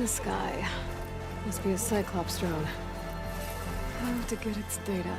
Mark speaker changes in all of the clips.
Speaker 1: sky. Must be a Cyclops drone. How to get its data.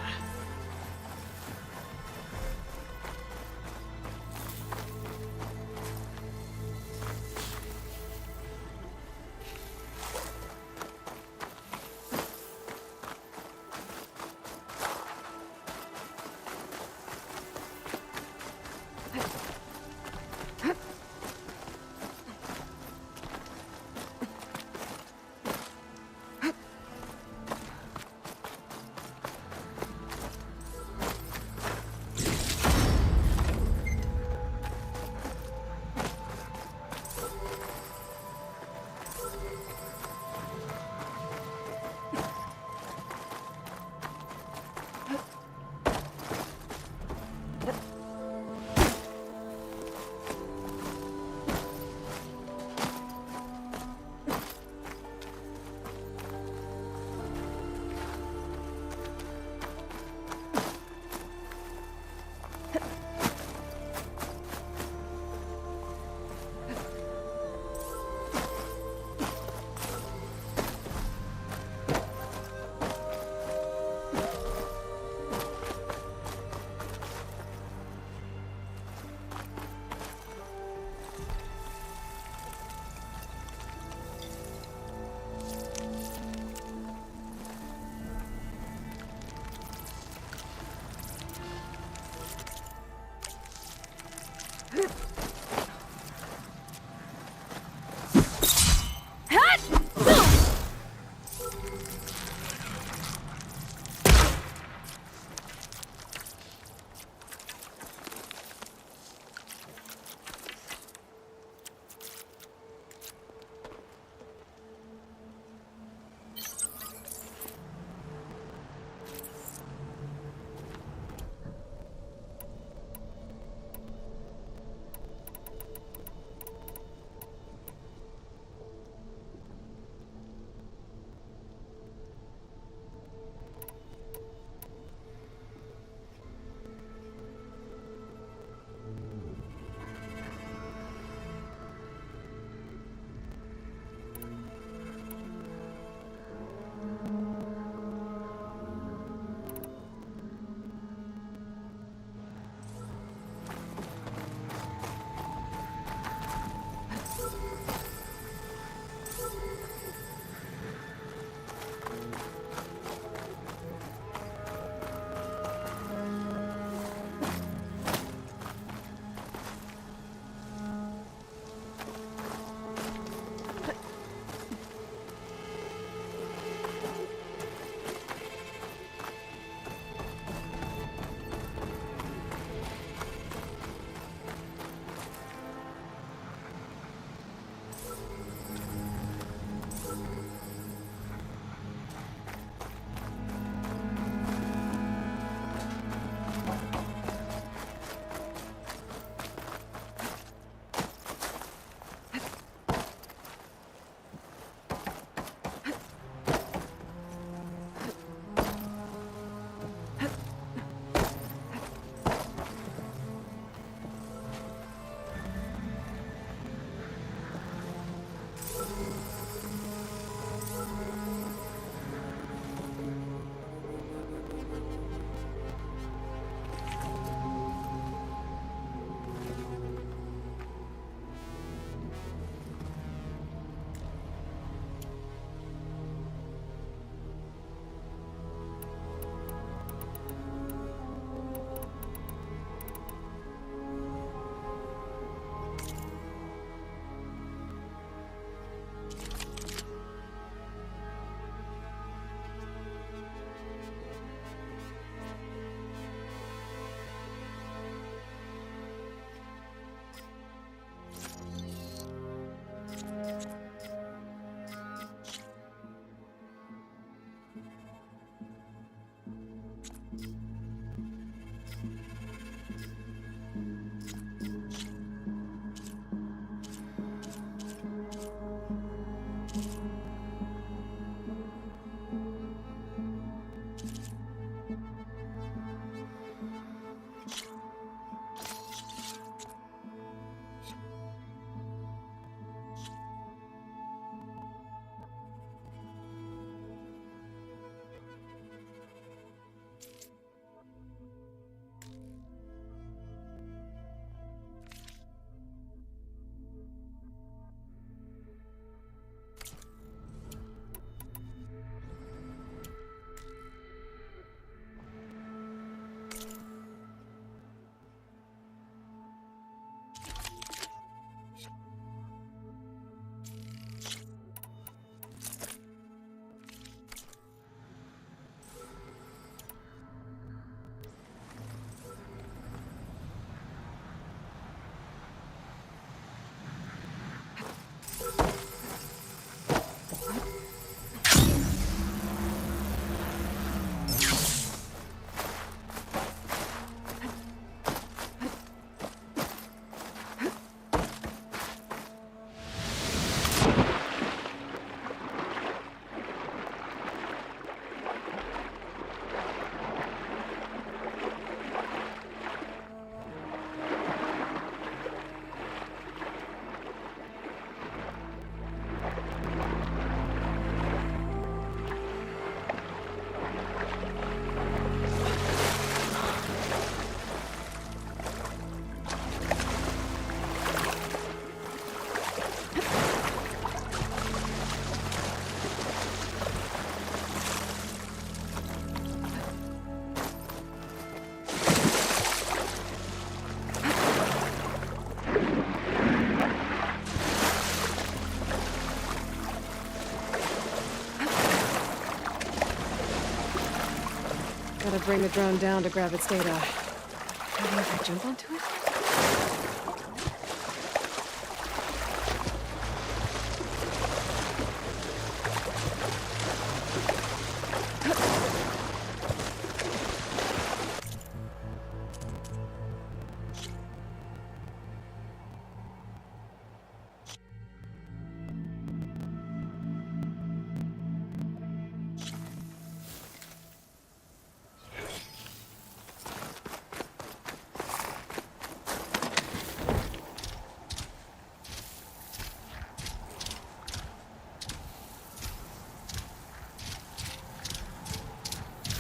Speaker 1: Gotta bring the drone down to grab its data. Maybe if I jump onto it?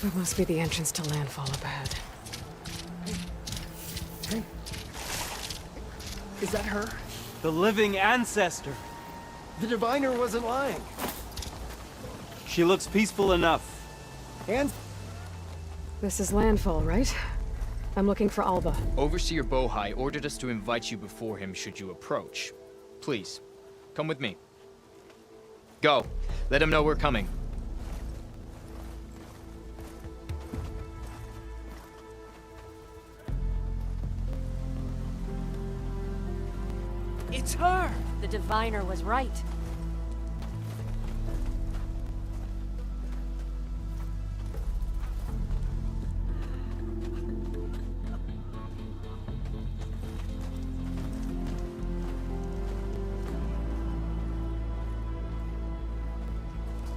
Speaker 1: That must be the entrance to landfall up ahead.
Speaker 2: Hey. Is that her?
Speaker 3: The living ancestor.
Speaker 2: The diviner wasn't lying.
Speaker 3: She looks peaceful enough.
Speaker 2: And
Speaker 1: This is landfall, right? I'm looking for Alva.
Speaker 4: Overseer Bohai ordered us to invite you before him should you approach. Please, come with me. Go. Let him know we're coming.
Speaker 3: It's her!
Speaker 5: The diviner was right.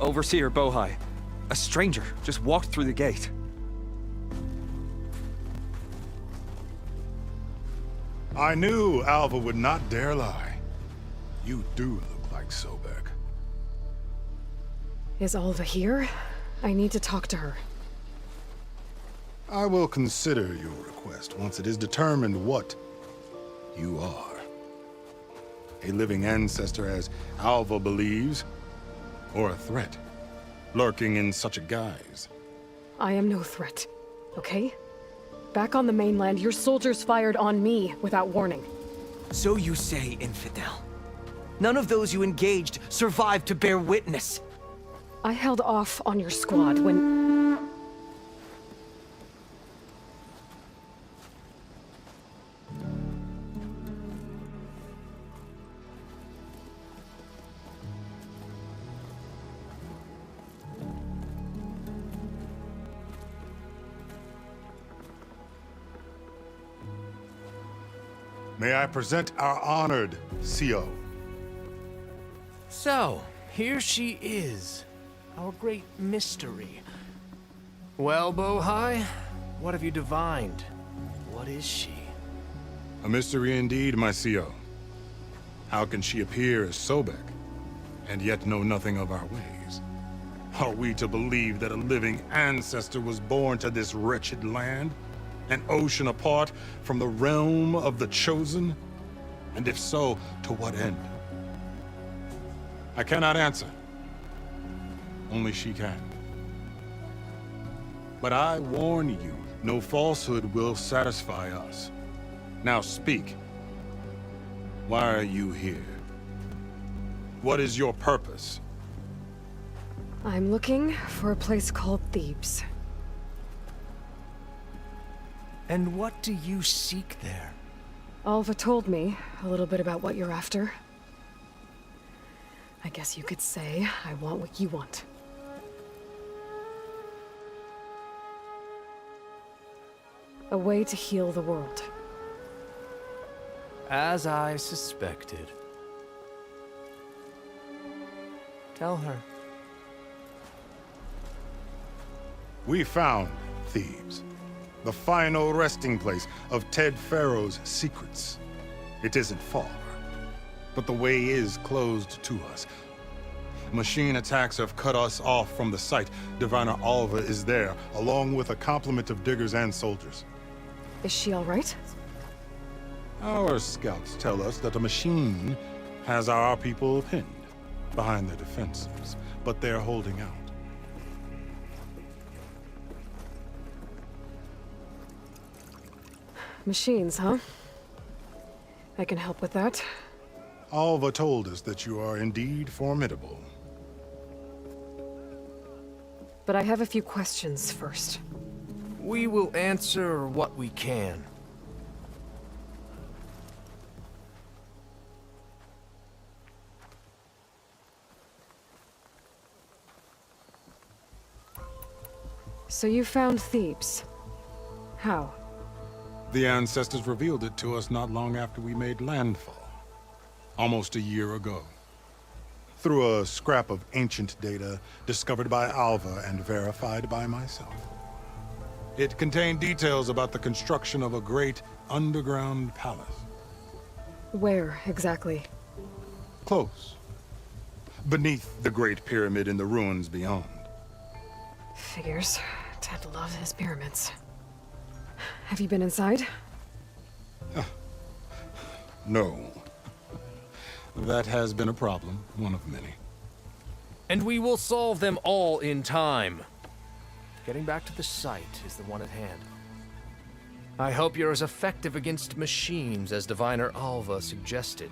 Speaker 6: Overseer Bohai. A stranger just walked through the gate.
Speaker 7: I knew Alva would not dare lie. You do look like Sobek.
Speaker 1: Is Alva here? I need to talk to her.
Speaker 7: I will consider your request once it is determined what you are. A living ancestor, as Alva believes, or a threat, lurking in such a guise.
Speaker 1: I am no threat, okay? Back on the mainland, your soldiers fired on me without warning.
Speaker 2: so you say, infidel. None of those you engaged survived to bear witness.
Speaker 1: I held off on your squad when...
Speaker 7: May I present our honored CO.
Speaker 8: So, here she is, our great mystery. Well, Bohai, what have you divined? What is she?
Speaker 7: A mystery indeed, my CO. How can she appear as Sobek, and yet know nothing of our ways? Are we to believe that a living ancestor was born to this wretched land? An ocean apart from the realm of the Chosen? And if so, to what end? I cannot answer. Only she can. But I warn you, no falsehood will satisfy us. Now speak. Why are you here? What is your purpose?
Speaker 1: I'm looking for a place called Thebes.
Speaker 8: And what do you seek there?
Speaker 1: Alva told me a little bit about what you're after. I guess you could say I want what you want. A way to heal the world.
Speaker 8: As I suspected. Tell her.
Speaker 7: We found Thebes, the final resting place of Ted Pharaoh's secrets. It isn't far, but the way is closed to us. Machine attacks have cut us off from the site. Diviner Alva is there, along with a complement of diggers and soldiers.
Speaker 1: Is she all right?
Speaker 7: Our scouts tell us that a machine has our people pinned behind their defenses, but they're holding out.
Speaker 1: Machines, huh? I can help with that.
Speaker 7: Alva told us that you are indeed formidable.
Speaker 1: But I have a few questions first.
Speaker 8: We will answer what we can.
Speaker 1: So you found Thebes. How?
Speaker 7: The ancestors revealed it to us not long after we made landfall. Almost a year ago. Through a scrap of ancient data discovered by Alva and verified by myself. It contained details about the construction of a great underground palace.
Speaker 1: Where, exactly?
Speaker 7: Close. Beneath the Great Pyramid in the ruins beyond.
Speaker 1: Figures. Ted loves his pyramids. Have you been inside?
Speaker 7: No. That has been a problem, one of many.
Speaker 8: And we will solve them all in time. Getting back to the site is the one at hand. I hope you're as effective against machines as Diviner Alva suggested.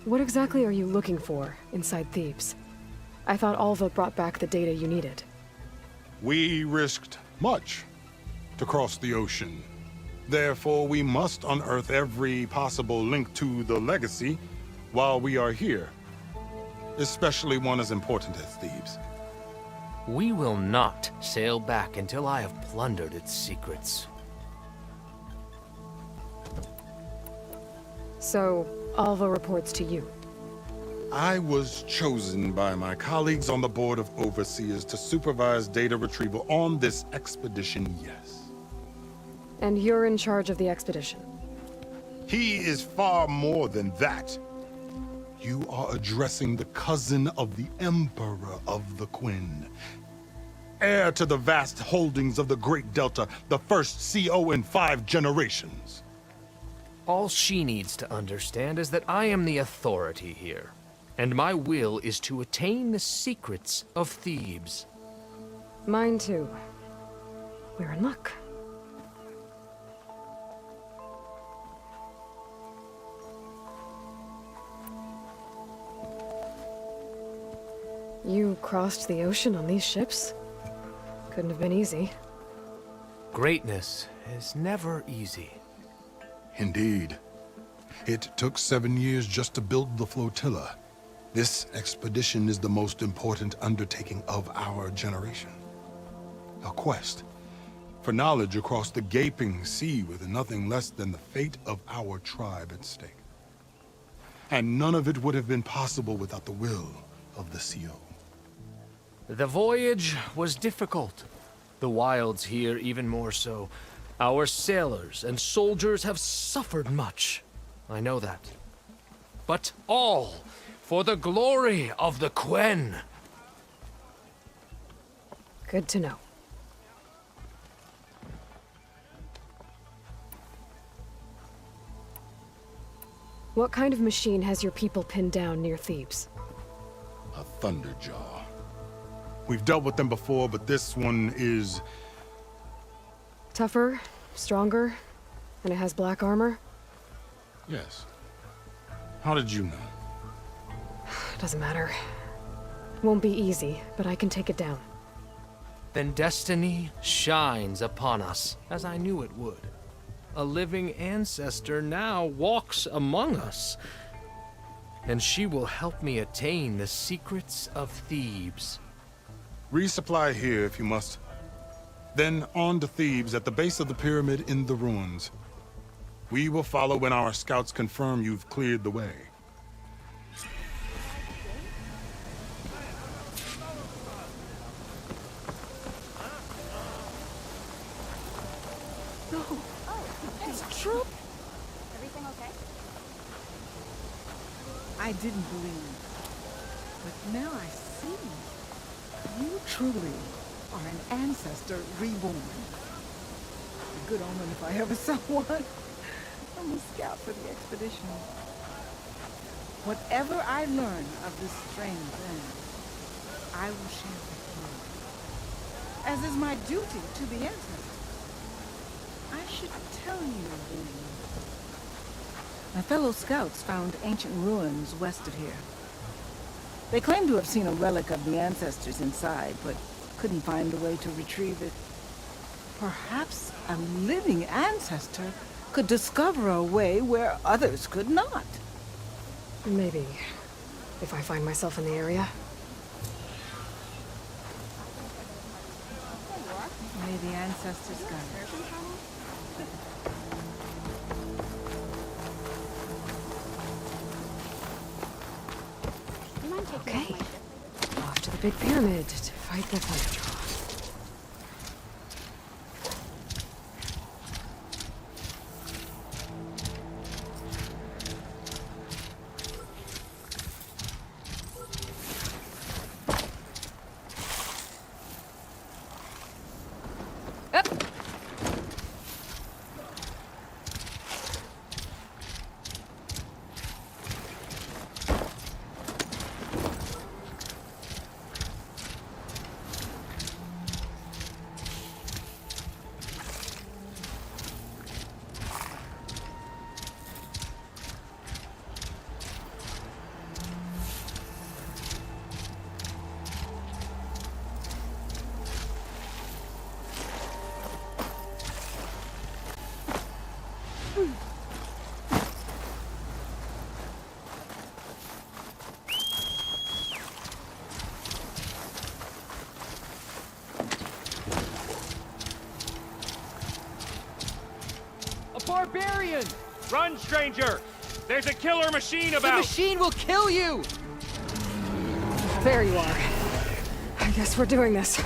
Speaker 1: What exactly are you looking for inside Thebes? I thought Alva brought back the data you needed.
Speaker 7: We risked much to cross the ocean. Therefore, we must unearth every possible link to the legacy while we are here. Especially one as important as Thebes.
Speaker 8: We will not sail back until I have plundered its secrets.
Speaker 1: So, Alva reports to you.
Speaker 7: I was chosen by my colleagues on the Board of Overseers to supervise data retrieval on this expedition, yes.
Speaker 1: And you're in charge of the expedition.
Speaker 7: He is far more than that. You are addressing the cousin of the Emperor of the Quinn. Heir to the vast holdings of the Great Delta, the first CO in 5 generations.
Speaker 8: All she needs to understand is that I am the authority here, and my will is to attain the secrets of Thebes.
Speaker 1: Mine too. We're in luck. You crossed the ocean on these ships? Couldn't have been easy.
Speaker 8: Greatness is never easy.
Speaker 7: Indeed. It took 7 years just to build the flotilla. This expedition is the most important undertaking of our generation. A quest for knowledge across the gaping sea with nothing less than the fate of our tribe at stake. And none of it would have been possible without the will of the CO.
Speaker 8: The voyage was difficult. The wilds here even more so. Our sailors and soldiers have suffered much. I know that. But all for the glory of the Quen.
Speaker 1: Good to know. What kind of machine has your people pinned down near Thebes?
Speaker 7: A Thunderjaw. We've dealt with them before, but this one is...
Speaker 1: Tougher, stronger, and it has black armor?
Speaker 7: Yes. How did you know?
Speaker 1: Doesn't matter. Won't be easy, but I can take it down.
Speaker 8: Then destiny shines upon us, as I knew it would. A living ancestor now walks among us, and she will help me attain the secrets of Thebes.
Speaker 7: Resupply here if you must. Then on to Thebes at the base of the pyramid in the ruins. We will follow when our scouts confirm you've cleared the way.
Speaker 5: Everything okay?
Speaker 9: I didn't believe, but now I see. You truly are an ancestor reborn. A good omen if I ever saw one. I'm a scout for the expedition. Whatever I learn of this strange land, I will share with you. As is my duty to the ancestors. I should tell you then. My fellow scouts found ancient ruins west of here. They claim to have seen a relic of the ancestors inside, but couldn't find a way to retrieve it. Perhaps a living ancestor could discover a way where others could not.
Speaker 1: Maybe. If I find myself in the area.
Speaker 9: May the ancestors guide us.
Speaker 1: Okay. Off to the big pyramid to fight the Thunderjaw.
Speaker 3: Barbarian! Run, stranger! There's a killer machine
Speaker 4: The
Speaker 3: about!
Speaker 4: machine will kill you!
Speaker 1: There you are. I guess we're doing this.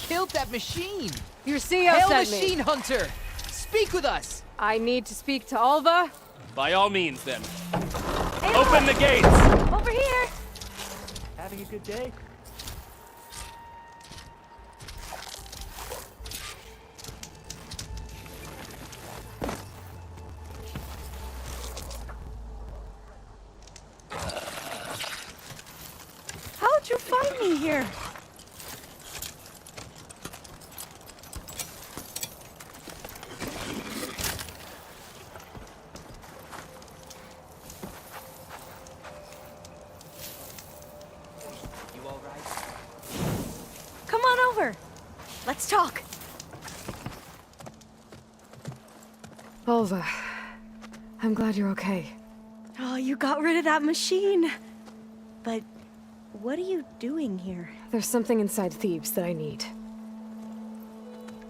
Speaker 4: killed that machine!
Speaker 1: Your CEO
Speaker 4: Hail
Speaker 1: sent
Speaker 4: Machine
Speaker 1: me.
Speaker 4: Hunter! Speak with us!
Speaker 1: I need to speak to Alva.
Speaker 3: By all means, then.
Speaker 1: Hey,
Speaker 3: Open the gates!
Speaker 1: over here.
Speaker 3: Having a good day?
Speaker 5: How'd you find me here?
Speaker 4: You alright?
Speaker 5: Come on over. Let's talk.
Speaker 1: Alva, I'm glad you're okay.
Speaker 5: Oh, you got rid of that machine. But what are you doing here?
Speaker 1: There's something inside Thebes that I need.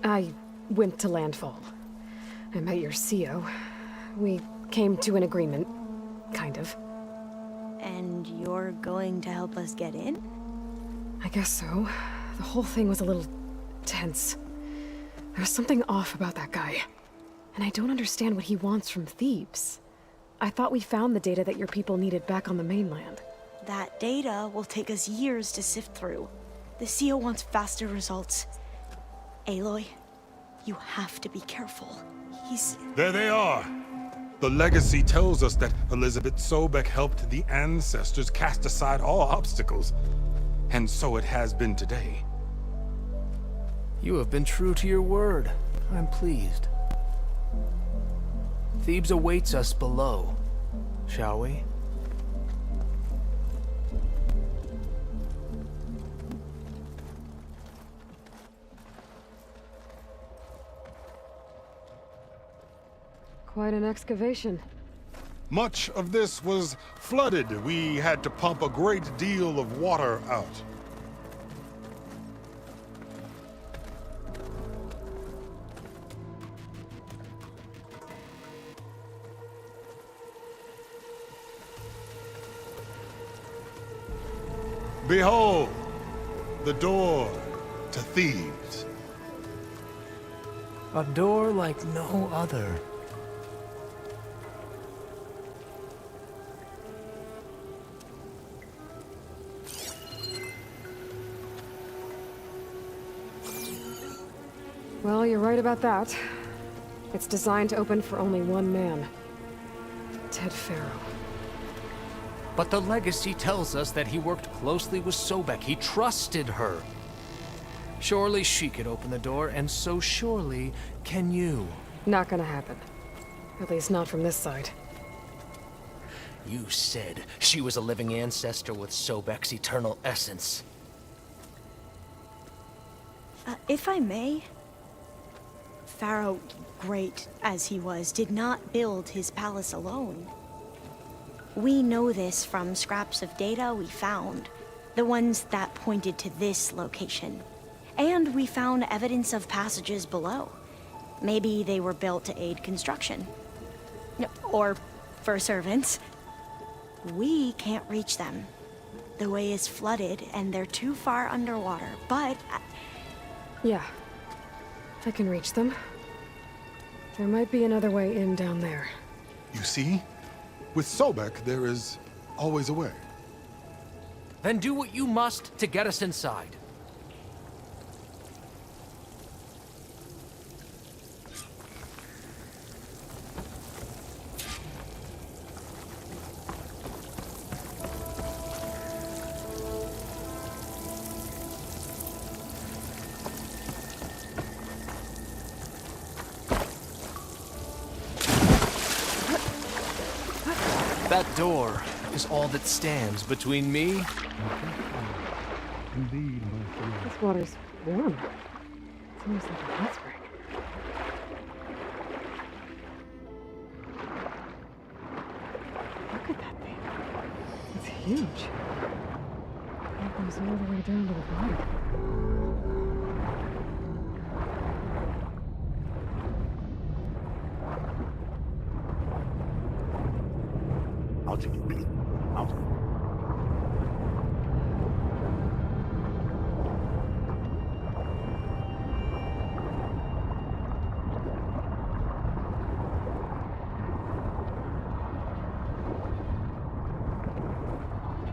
Speaker 1: I went to landfall. I met your CEO. We came to an agreement, kind of.
Speaker 5: And you're going to help us get in?
Speaker 1: I guess so. The whole thing was a little tense. There was something off about that guy. And I don't understand what he wants from Thebes. I thought we found the data that your people needed back on the mainland.
Speaker 5: That data will take us years to sift through. The CEO wants faster results. Aloy, you have to be careful.
Speaker 7: There they are. The legacy tells us that Elizabeth Sobek helped the ancestors cast aside all obstacles. And so it has been today.
Speaker 8: You have been true to your word. I'm pleased. Thebes awaits us below. Shall we?
Speaker 1: Quite an excavation.
Speaker 7: Much of this was flooded. We had to pump a great deal of water out. Behold, the door to Thebes.
Speaker 8: A door like no other.
Speaker 1: Well, you're right about that. It's designed to open for only one man. Ted Faro.
Speaker 8: But the legacy tells us that he worked closely with Sobek. He trusted her. Surely she could open the door, and so surely can you.
Speaker 1: Not gonna happen. At least not from this side.
Speaker 8: You said she was a living ancestor with Sobek's eternal essence.
Speaker 5: If I may, Pharaoh, great as he was, did not build his palace alone. We know this from scraps of data we found, the ones that pointed to this location. And we found evidence of passages below. Maybe they were built to aid construction. Or for servants. We can't reach them. The way is flooded and they're too far underwater, but...
Speaker 1: Yeah. I can reach them. There might be another way in down there.
Speaker 7: You see? With Sobek, there is always a way.
Speaker 8: Then do what you must to get us inside. That door is all that stands between me.
Speaker 7: Indeed, my friend.
Speaker 1: This water's warm. It's almost like a hot spring. Look at that thing. It's huge. It goes all the way down to the bottom.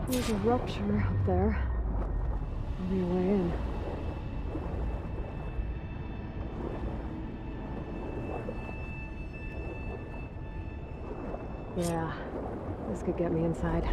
Speaker 1: There's a rupture up there. Maybe a way in. Yeah, this could get me inside.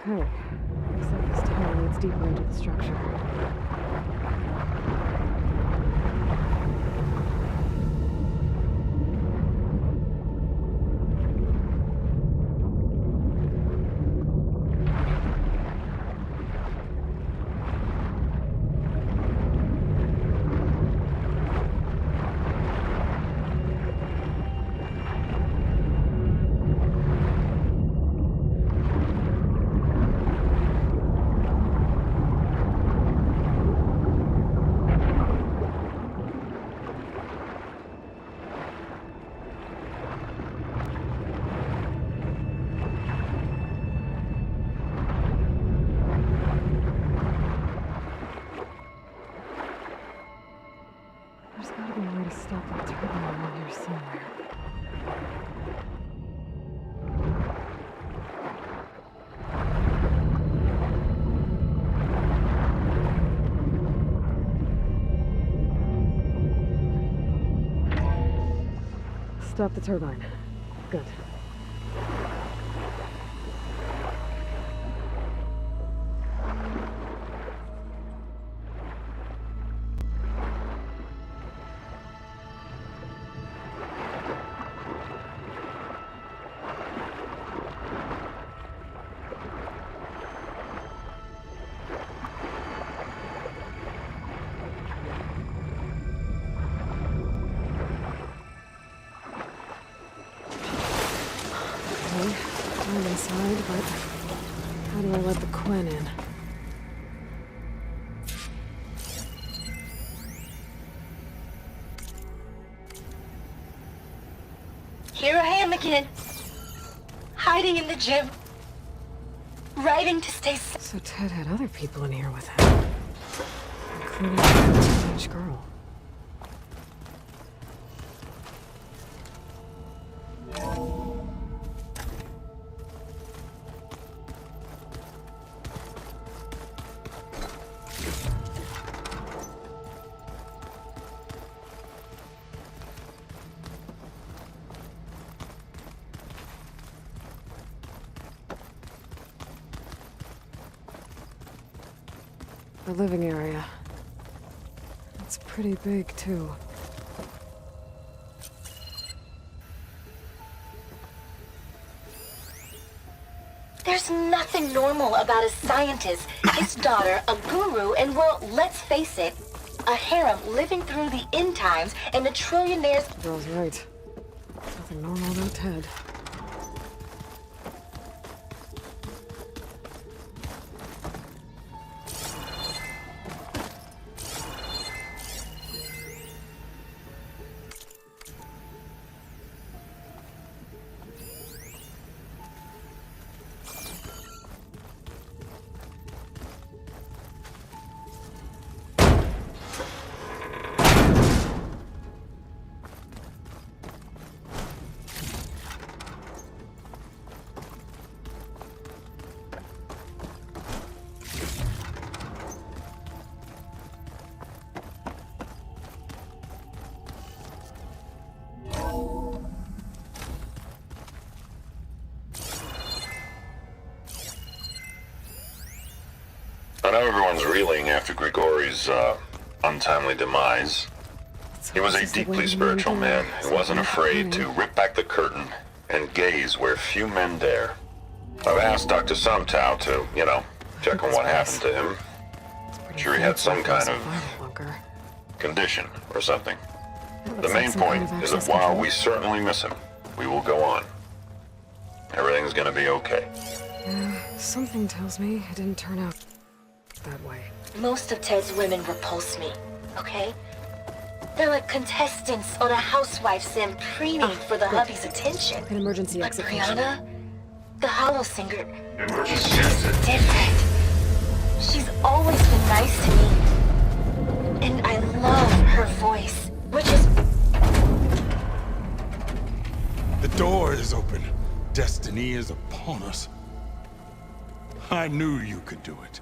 Speaker 1: Okay, looks like this tunnel leads deeper into the structure. There's gotta be a way to stop that turbine around here somewhere. Stop the turbine. Good. I'm inside, but how do I let the Quen in?
Speaker 10: Here I am again, hiding in the gym, writing to stay safe.
Speaker 1: So Ted had other people in here with him, including a teenage girl. The living area. It's pretty big, too.
Speaker 10: There's nothing normal about a scientist, his daughter, a guru, and well, let's face it, a harem living through the end times and a trillionaire's...
Speaker 1: Girl's right. Nothing normal about Ted.
Speaker 11: I know everyone's reeling after Grigori's untimely demise. He was a deeply spiritual man who wasn't afraid to rip back the curtain and gaze where few men dare. I've asked Dr. Sumtow to, check on what happened to him. Sure he had some kind of condition or something. The main point is that while we certainly miss him, we will go on. Everything's gonna be okay.
Speaker 1: Something tells me it didn't turn out that way.
Speaker 10: Most of Ted's women repulse me, okay? They're like contestants on a housewife sim preening for the hubby's attention.
Speaker 1: An emergency
Speaker 10: But
Speaker 1: exit.
Speaker 10: Brianna, the hollow singer, she's different. She's always been nice to me. And I love her voice, which is...
Speaker 7: The door is open. Destiny is upon us. I knew you could do it.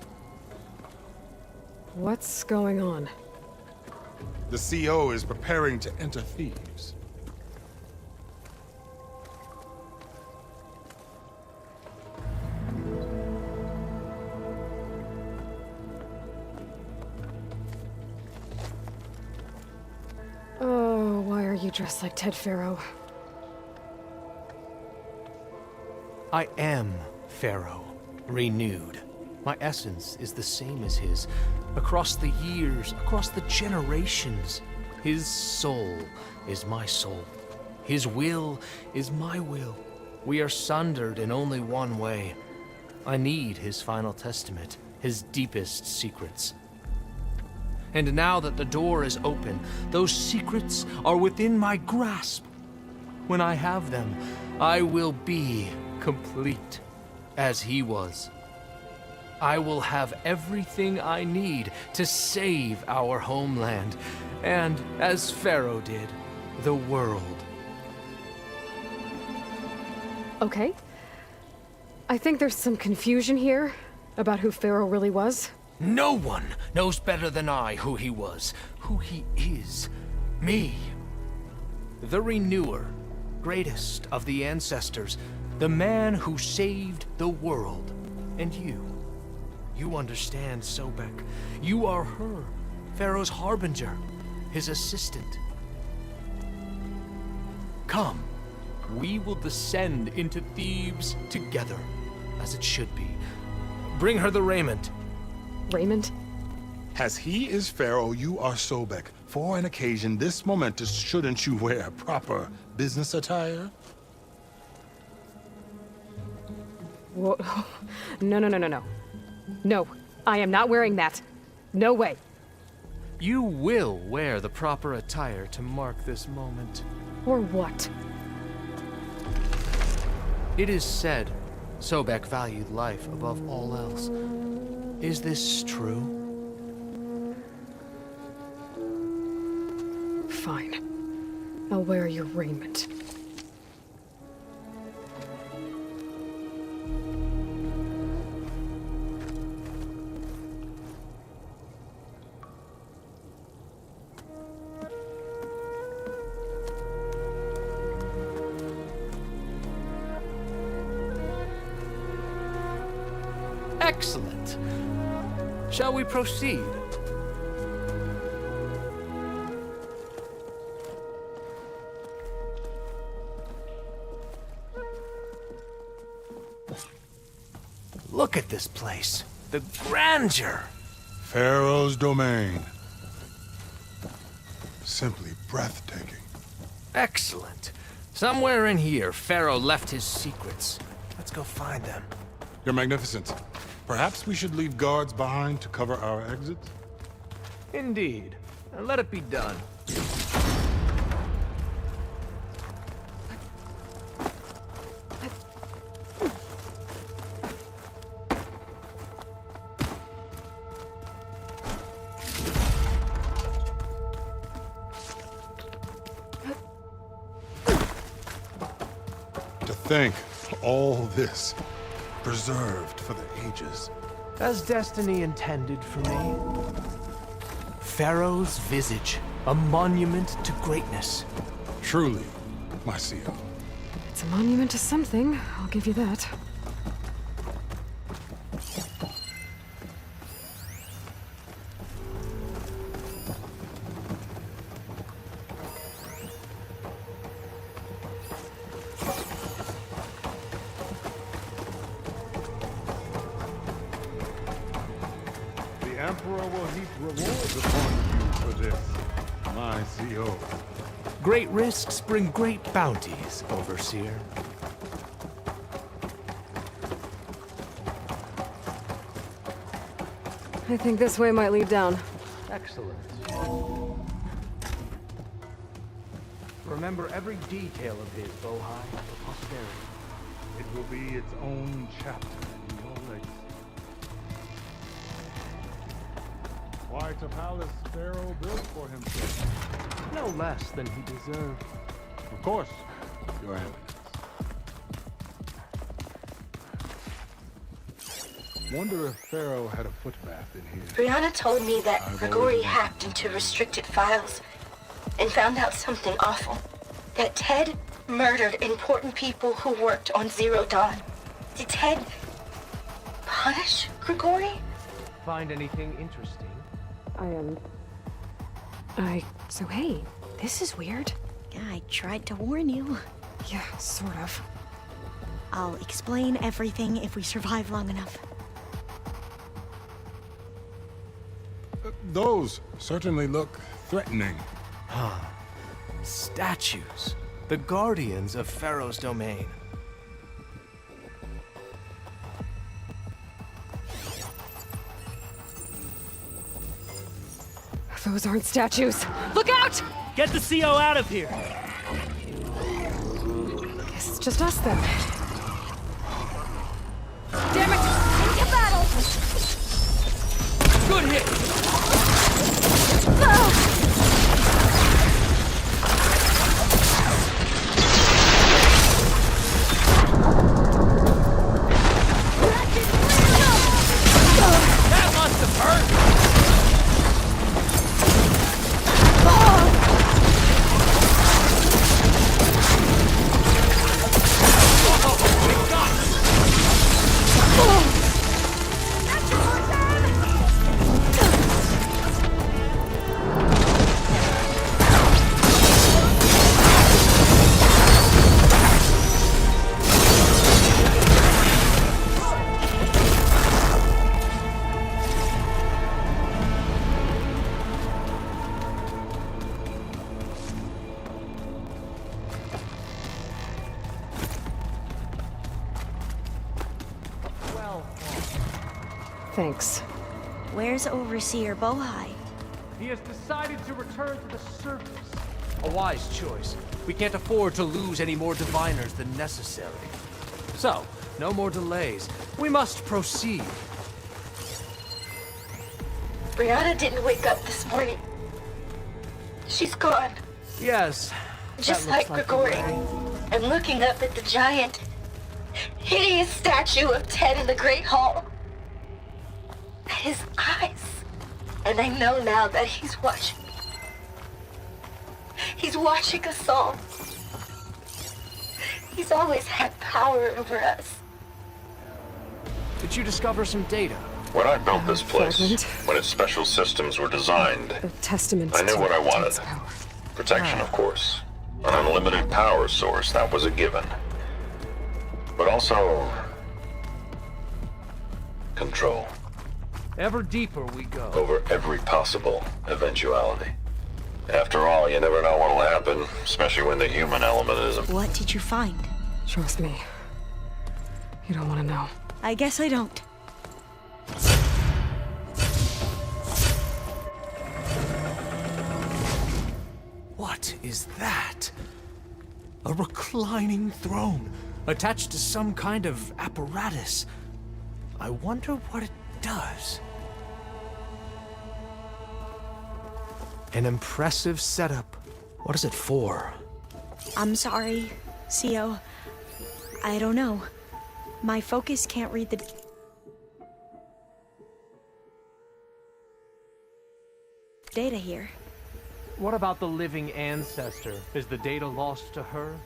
Speaker 1: What's going on?
Speaker 7: The CO is preparing to enter Thebes.
Speaker 1: Oh, why are you dressed like Ted Pharaoh?
Speaker 8: I am Pharaoh, renewed. My essence is the same as his. Across the years, across the generations, his soul is my soul. His will is my will. We are sundered in only one way. I need his final testament, his deepest secrets. And now that the door is open, those secrets are within my grasp. When I have them, I will be complete, as he was. I will have everything I need to save our homeland, and, as Pharaoh did, the world.
Speaker 1: Okay. I think there's some confusion here about who Pharaoh really was.
Speaker 8: No one knows better than I who he was, who he is. Me. The Renewer, greatest of the ancestors, the man who saved the world. And you. You understand, Sobek. You are her, Pharaoh's harbinger, his assistant. Come, we will descend into Thebes together, as it should be. Bring her the raiment.
Speaker 1: Raymond?
Speaker 7: As he is Pharaoh, you are Sobek. For an occasion this momentous, shouldn't you wear proper business attire?
Speaker 1: Whoa. No, no, no, no, no. No, I am not wearing that. No way.
Speaker 8: You will wear the proper attire to mark this moment.
Speaker 1: Or what?
Speaker 8: It is said Sobek valued life above all else. Is this true?
Speaker 1: Fine. I'll wear your raiment.
Speaker 8: Excellent. Shall we proceed? Look at this place. The grandeur.
Speaker 7: Pharaoh's domain. Simply breathtaking.
Speaker 8: Excellent. Somewhere in here, Pharaoh left his secrets. Let's go find them.
Speaker 7: Your Magnificence, perhaps we should leave guards behind to cover our exits?
Speaker 8: Indeed. And let it be done.
Speaker 7: To think, all this preserved for the ages.
Speaker 8: As destiny intended for me. Pharaoh's visage, a monument to greatness.
Speaker 7: Truly, my CO.
Speaker 1: It's a monument to something, I'll give you that.
Speaker 7: The Emperor will heap rewards upon you for this, my CO.
Speaker 8: Great risks bring great bounties, Overseer.
Speaker 1: I think this way might lead down.
Speaker 8: Excellent. Remember every detail of his, Bohai, for posterity.
Speaker 7: It will be its own chapter in your legacy. Quite a palace Pharaoh built for himself.
Speaker 8: No less than he deserved.
Speaker 7: Of course, Your Eminence. Wonder if Pharaoh had a footbath in here.
Speaker 10: Brianna told me that Grigori hacked into restricted files and found out something awful. That Ted murdered important people who worked on Zero Dawn. Did Ted punish Grigori?
Speaker 8: Find anything interesting?
Speaker 1: So hey, this is weird.
Speaker 5: Yeah, I tried to warn you.
Speaker 1: Yeah, sort of.
Speaker 5: I'll explain everything if we survive long enough.
Speaker 7: Those certainly look threatening.
Speaker 8: Statues. The guardians of Pharaoh's domain.
Speaker 1: Those aren't statues. Look out!
Speaker 3: Get the CO out of here!
Speaker 1: Guess it's just us then.
Speaker 10: Damn it! Into battle!
Speaker 3: Good hit! That must have hurt!
Speaker 1: Thanks.
Speaker 5: Where's Overseer Bohai?
Speaker 8: He has decided to return to the surface. A wise choice. We can't afford to lose any more diviners than necessary. So, no more delays. We must proceed.
Speaker 10: Brianna didn't wake up this morning. She's gone.
Speaker 8: Yes.
Speaker 10: Just
Speaker 8: that looks
Speaker 10: like Grigori. I'm looking up at the giant, hideous statue of Ted in the Great Hall. At his eyes. And I know now that he's watching. He's watching us all. He's always had power over us.
Speaker 8: Did you discover some data?
Speaker 11: When I built this place,
Speaker 1: fragment.
Speaker 11: when its special systems were designed,
Speaker 1: A testament
Speaker 11: I knew
Speaker 1: to
Speaker 11: what I wanted.
Speaker 1: Ted's power.
Speaker 11: Protection, of course. An unlimited power source, that was a given. But also... control.
Speaker 8: Ever deeper we go.
Speaker 11: Over every possible eventuality. After all, you never know what'll happen, especially when the human element isn't.
Speaker 5: What did you find?
Speaker 1: Trust me. You don't want to know.
Speaker 5: I guess I don't.
Speaker 8: What is that? A reclining throne, attached to some kind of apparatus. I wonder what it does. An impressive setup. What is it for?
Speaker 5: I'm sorry, CO. I don't know. My focus can't read the... data here.
Speaker 8: What about the living ancestor? Is the data lost to her?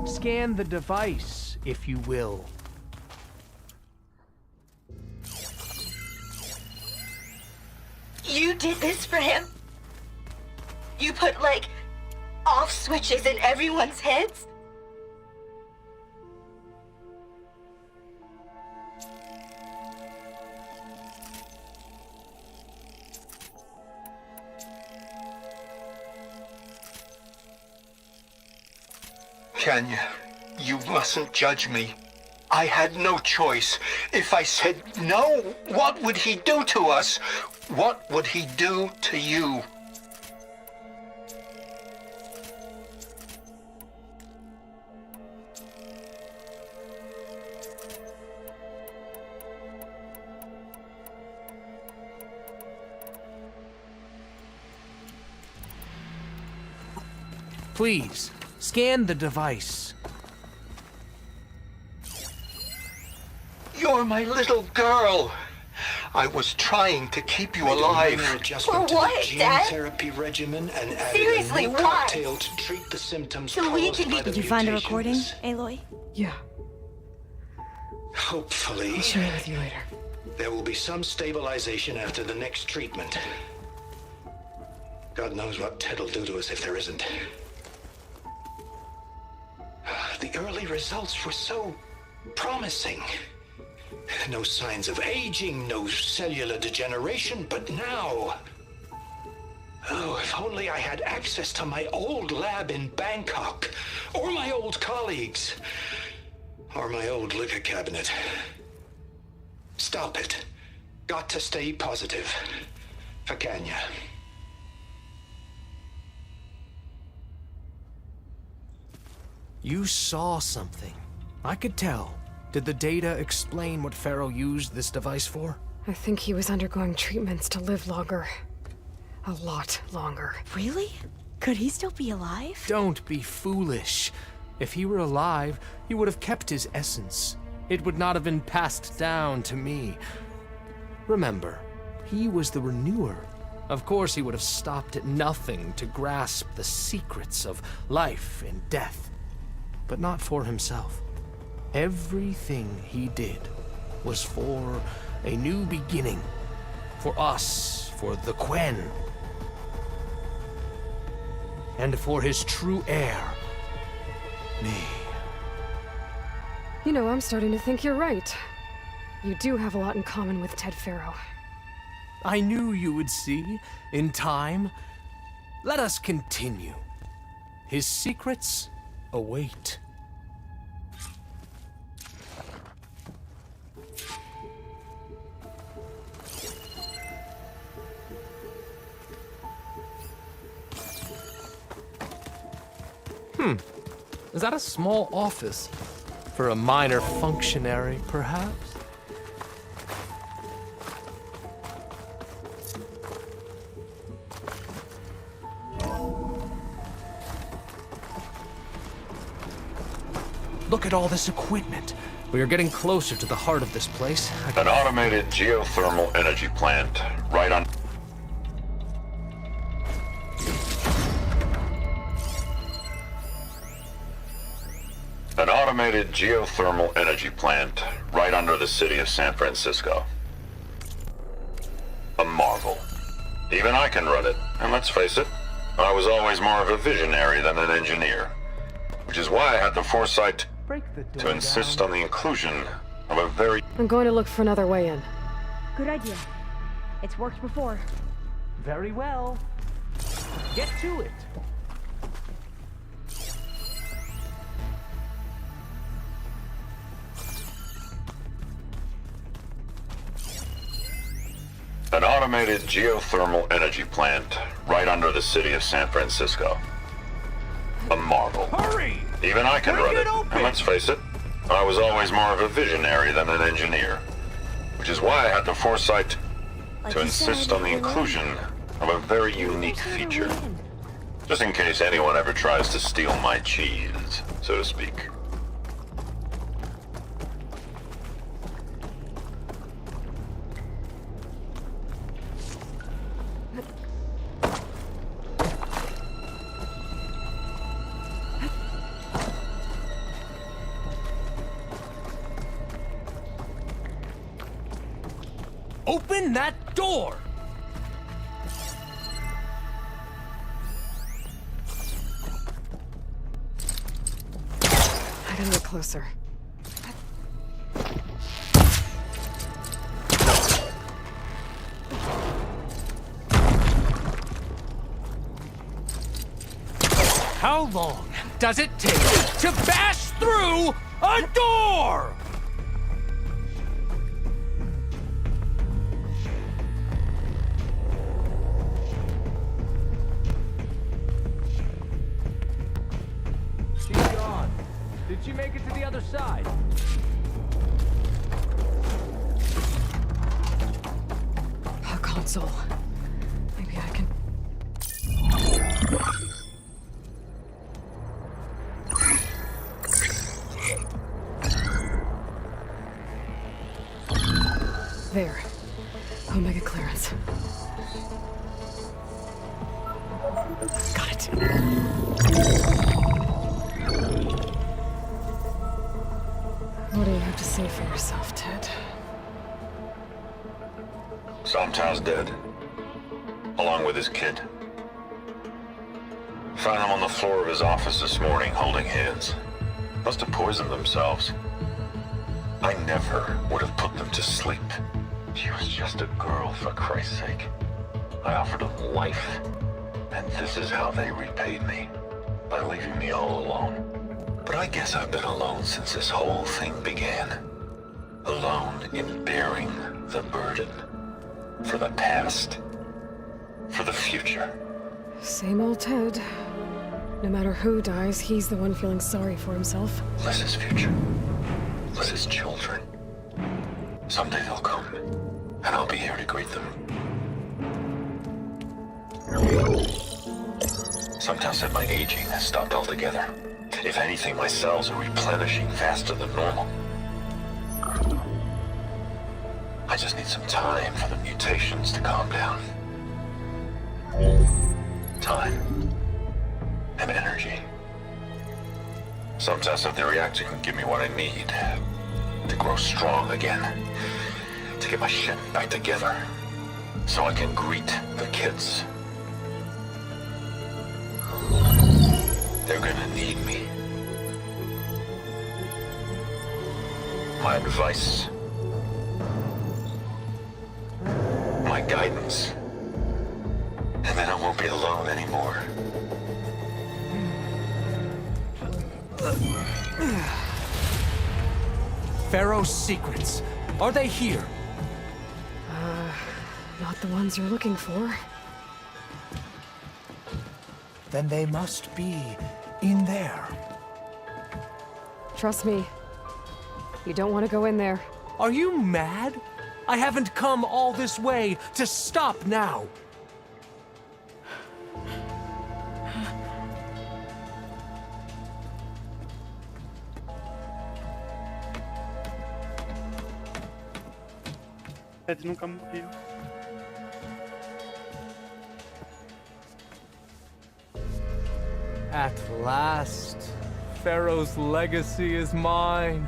Speaker 8: Scan the device, if you will.
Speaker 10: You did this for him? You put, like, off switches in everyone's heads?
Speaker 12: Kenya, you mustn't judge me. I had no choice. If I said no, what would he do to us? What would he do to you?
Speaker 8: Please, scan the device.
Speaker 12: You're my little girl. I was trying to keep you alive.
Speaker 10: For what, Dad?
Speaker 12: Therapy regimen and
Speaker 10: Seriously, why?
Speaker 12: to treat the symptoms
Speaker 10: So we can be...
Speaker 5: Did you find a recording, Aloy?
Speaker 1: Yeah,
Speaker 12: Hopefully,
Speaker 1: I'll share it with you later.
Speaker 12: there will be some stabilization after the next treatment. God knows what Ted'll do to us if there isn't. The early results were so promising. No signs of aging, no cellular degeneration, but now... Oh, if only I had access to my old lab in Bangkok, or my old colleagues, or my old liquor cabinet. Stop it. Got to stay positive. For Kenya.
Speaker 8: You saw something. I could tell. Did the data explain what Pharaoh used this device for?
Speaker 1: I think he was undergoing treatments to live longer. A lot longer.
Speaker 5: Really? Could he still be alive?
Speaker 8: Don't be foolish. If he were alive, he would have kept his essence. It would not have been passed down to me. Remember, he was the renewer. Of course, he would have stopped at nothing to grasp the secrets of life and death. But not for himself. Everything he did was for a new beginning. For us, for the Quen. And for his true heir, me.
Speaker 1: You know, I'm starting to think you're right. You do have a lot in common with Ted Pharaoh.
Speaker 8: I knew you would see, in time. Let us continue. His secrets await. Is that a small office? For a minor functionary, perhaps? Look at all this equipment. We are getting closer to the heart of this place.
Speaker 11: An automated geothermal energy plant right on... An automated geothermal energy plant right under the city of San Francisco. A marvel. Even I can run it, and let's face it, I was always more of a visionary than an engineer. Which is why I had the foresight to insist on the inclusion of a very...
Speaker 1: I'm going to look for another way in.
Speaker 5: Good idea. It's worked before.
Speaker 8: Very well. Get to it.
Speaker 11: An automated geothermal energy plant right under the city of San Francisco. A marvel.
Speaker 3: Hurry!
Speaker 11: Even I can run it, and let's face it, I was always more of a visionary than an engineer. Which is why I had the foresight to insist on the inclusion of a very unique feature. Just in case anyone ever tries to steal my cheese, so to speak.
Speaker 8: Open that door!
Speaker 1: closer.
Speaker 8: How long does it take to bash through a door? She's gone. Did she make it to the other side?
Speaker 1: A console. Maybe I can... There. Omega clearance. Got it. What do you have to say for yourself, Ted?
Speaker 11: Somtow's dead. Along with his kid. Found him on the floor of his office this morning, holding hands. Must have poisoned themselves. I never would have put them to sleep. She was just a girl, for Christ's sake. I offered them life, and this is how they repaid me, by leaving me all alone. But I guess I've been alone since this whole thing began. Alone in bearing the burden. For the past. For the future.
Speaker 1: Same old Ted. No matter who dies, he's the one feeling sorry for himself.
Speaker 11: Liz's future. Liz's children. Someday they'll come, and I'll be here to greet them. Sometimes said my aging has stopped altogether. If anything, my cells are replenishing faster than normal. I just need some time for the mutations to calm down. Time. And energy. Sometimes said the reactor can give me what I need. To grow strong again. To get my shit back together. So I can greet the kids. They're gonna need me. My advice. My guidance. And then I won't be alone anymore.
Speaker 8: Pharaoh's secrets. Are they here?
Speaker 1: Not the ones you're looking for.
Speaker 8: Then they must be in there.
Speaker 1: Trust me. You don't want to go in there.
Speaker 8: Are you mad? I haven't come all this way to stop now.
Speaker 13: Ted nunca morreu.
Speaker 8: At last, Pharaoh's legacy is mine.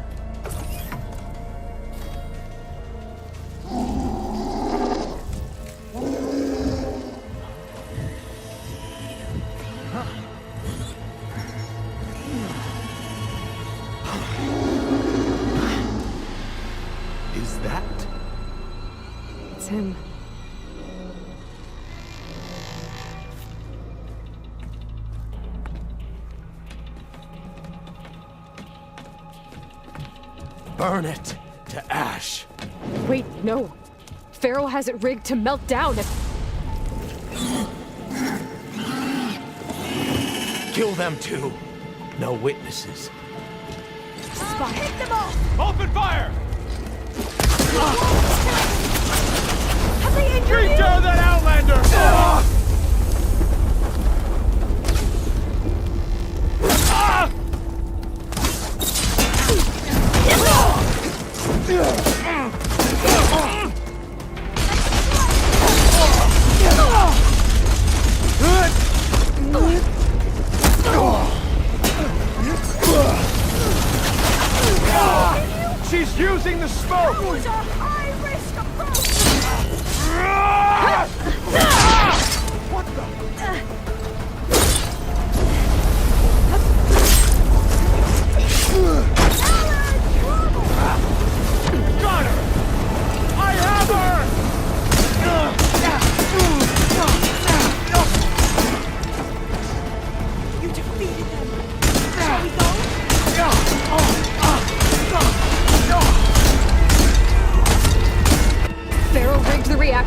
Speaker 8: Is that?
Speaker 1: It's him.
Speaker 8: Burn it to ash.
Speaker 1: Wait, no. Pharaoh has it rigged to melt down if...
Speaker 8: Kill them too. No witnesses.
Speaker 5: Spot. Hit them all!
Speaker 3: Open fire!
Speaker 5: Have they injured you?
Speaker 3: Reach out that Outlander! She's using the smoke!
Speaker 5: Those are high-risk approach!
Speaker 3: What the?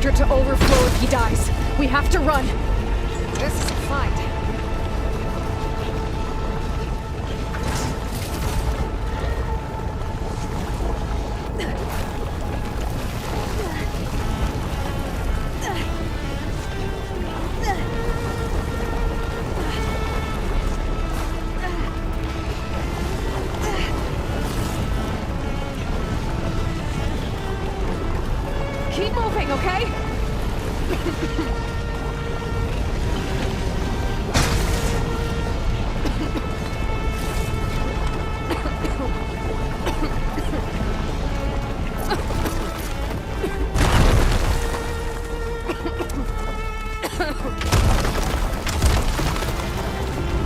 Speaker 1: reactor to overflow if he dies. We have to run. This is a fight. Keep moving, okay?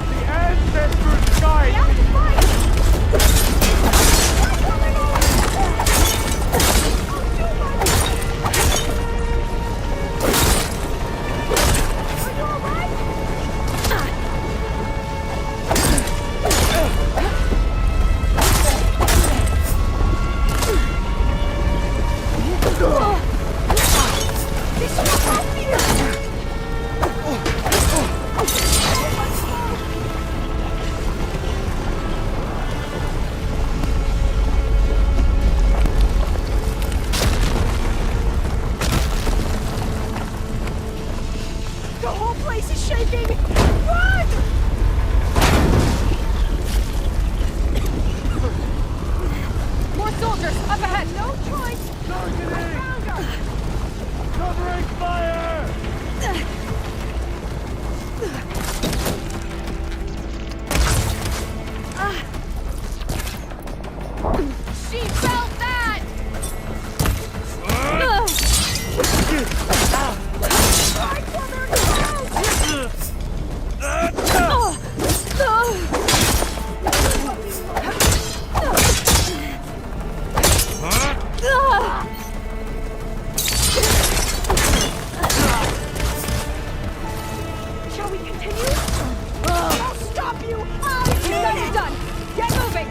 Speaker 3: The ancestors guide me!
Speaker 5: The whole place is shaking! Run!
Speaker 1: More soldiers, up ahead!
Speaker 5: No choice!
Speaker 3: Targeting! Covering fire!
Speaker 1: She felt that!
Speaker 5: Shall we continue? I'll stop you!
Speaker 1: It's done! Get moving!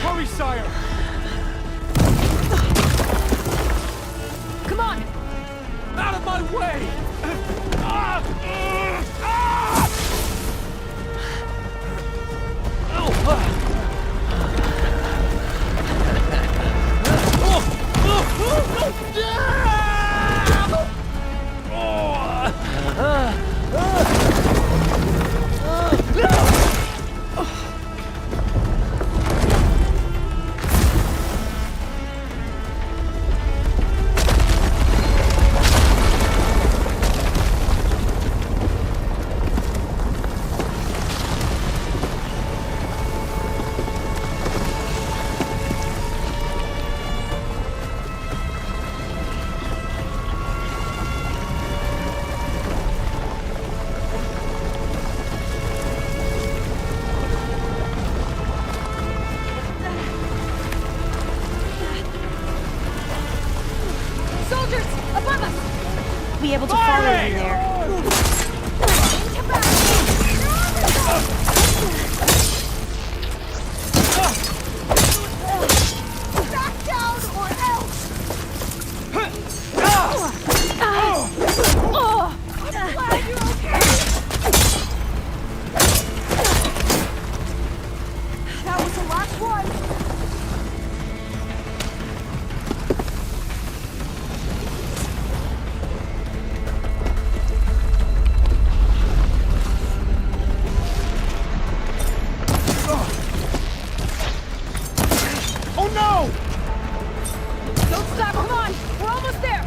Speaker 3: Hurry, sire!
Speaker 1: Come on!
Speaker 3: Out of my way!
Speaker 1: Soldiers, above us!
Speaker 5: Be able to follow you there.
Speaker 1: Back down or else! I'm glad you're okay!
Speaker 5: That was the last one.
Speaker 3: Oh no!
Speaker 1: Don't stop, come on! We're almost there!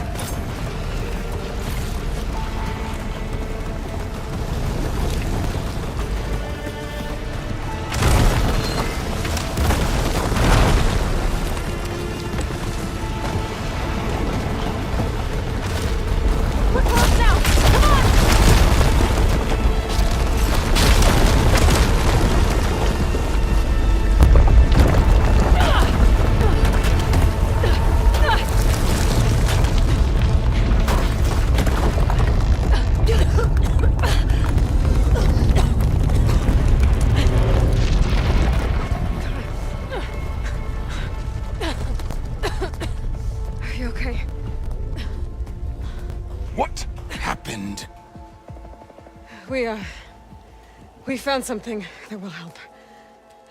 Speaker 1: We found something that will help.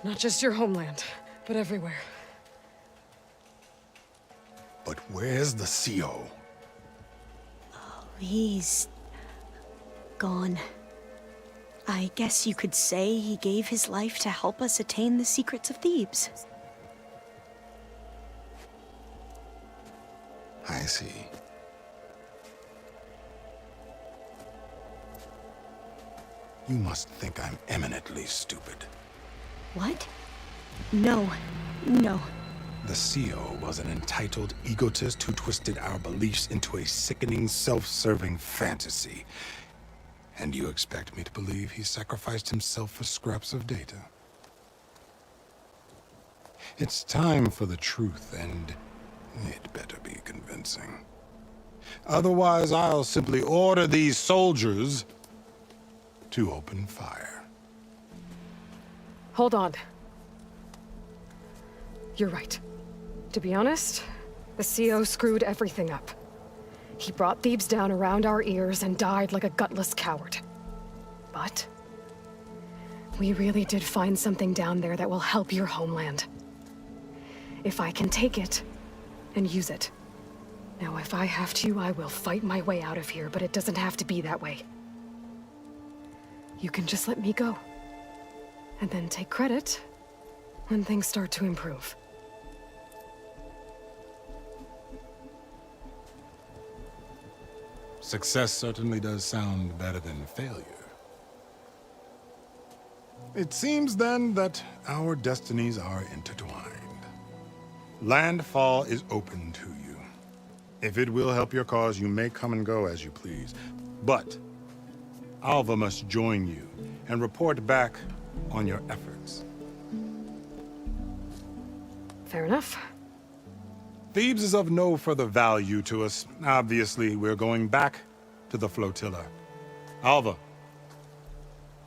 Speaker 1: Not just your homeland, but everywhere.
Speaker 7: But where's the CO?
Speaker 5: He's gone. I guess you could say he gave his life to help us attain the secrets of Thebes.
Speaker 7: I see. You must think I'm eminently stupid.
Speaker 5: What? No. No.
Speaker 7: The CO was an entitled egotist who twisted our beliefs into a sickening, self-serving fantasy. And you expect me to believe he sacrificed himself for scraps of data? It's time for the truth, and it better be convincing. Otherwise, I'll simply order these soldiers to open fire.
Speaker 1: Hold on. You're right. To be honest, the CO screwed everything up. He brought Thebes down around our ears and died like a gutless coward. But we really did find something down there that will help your homeland. If I can take it and use it. Now, if I have to, I will fight my way out of here, but it doesn't have to be that way. You can just let me go. And then take credit when things start to improve.
Speaker 7: Success certainly does sound better than failure. It seems then that our destinies are intertwined. Landfall is open to you. If it will help your cause, you may come and go as you please. But Alva must join you and report back on your efforts.
Speaker 1: Fair enough.
Speaker 7: Thebes is of no further value to us. Obviously, we're going back to the flotilla. Alva,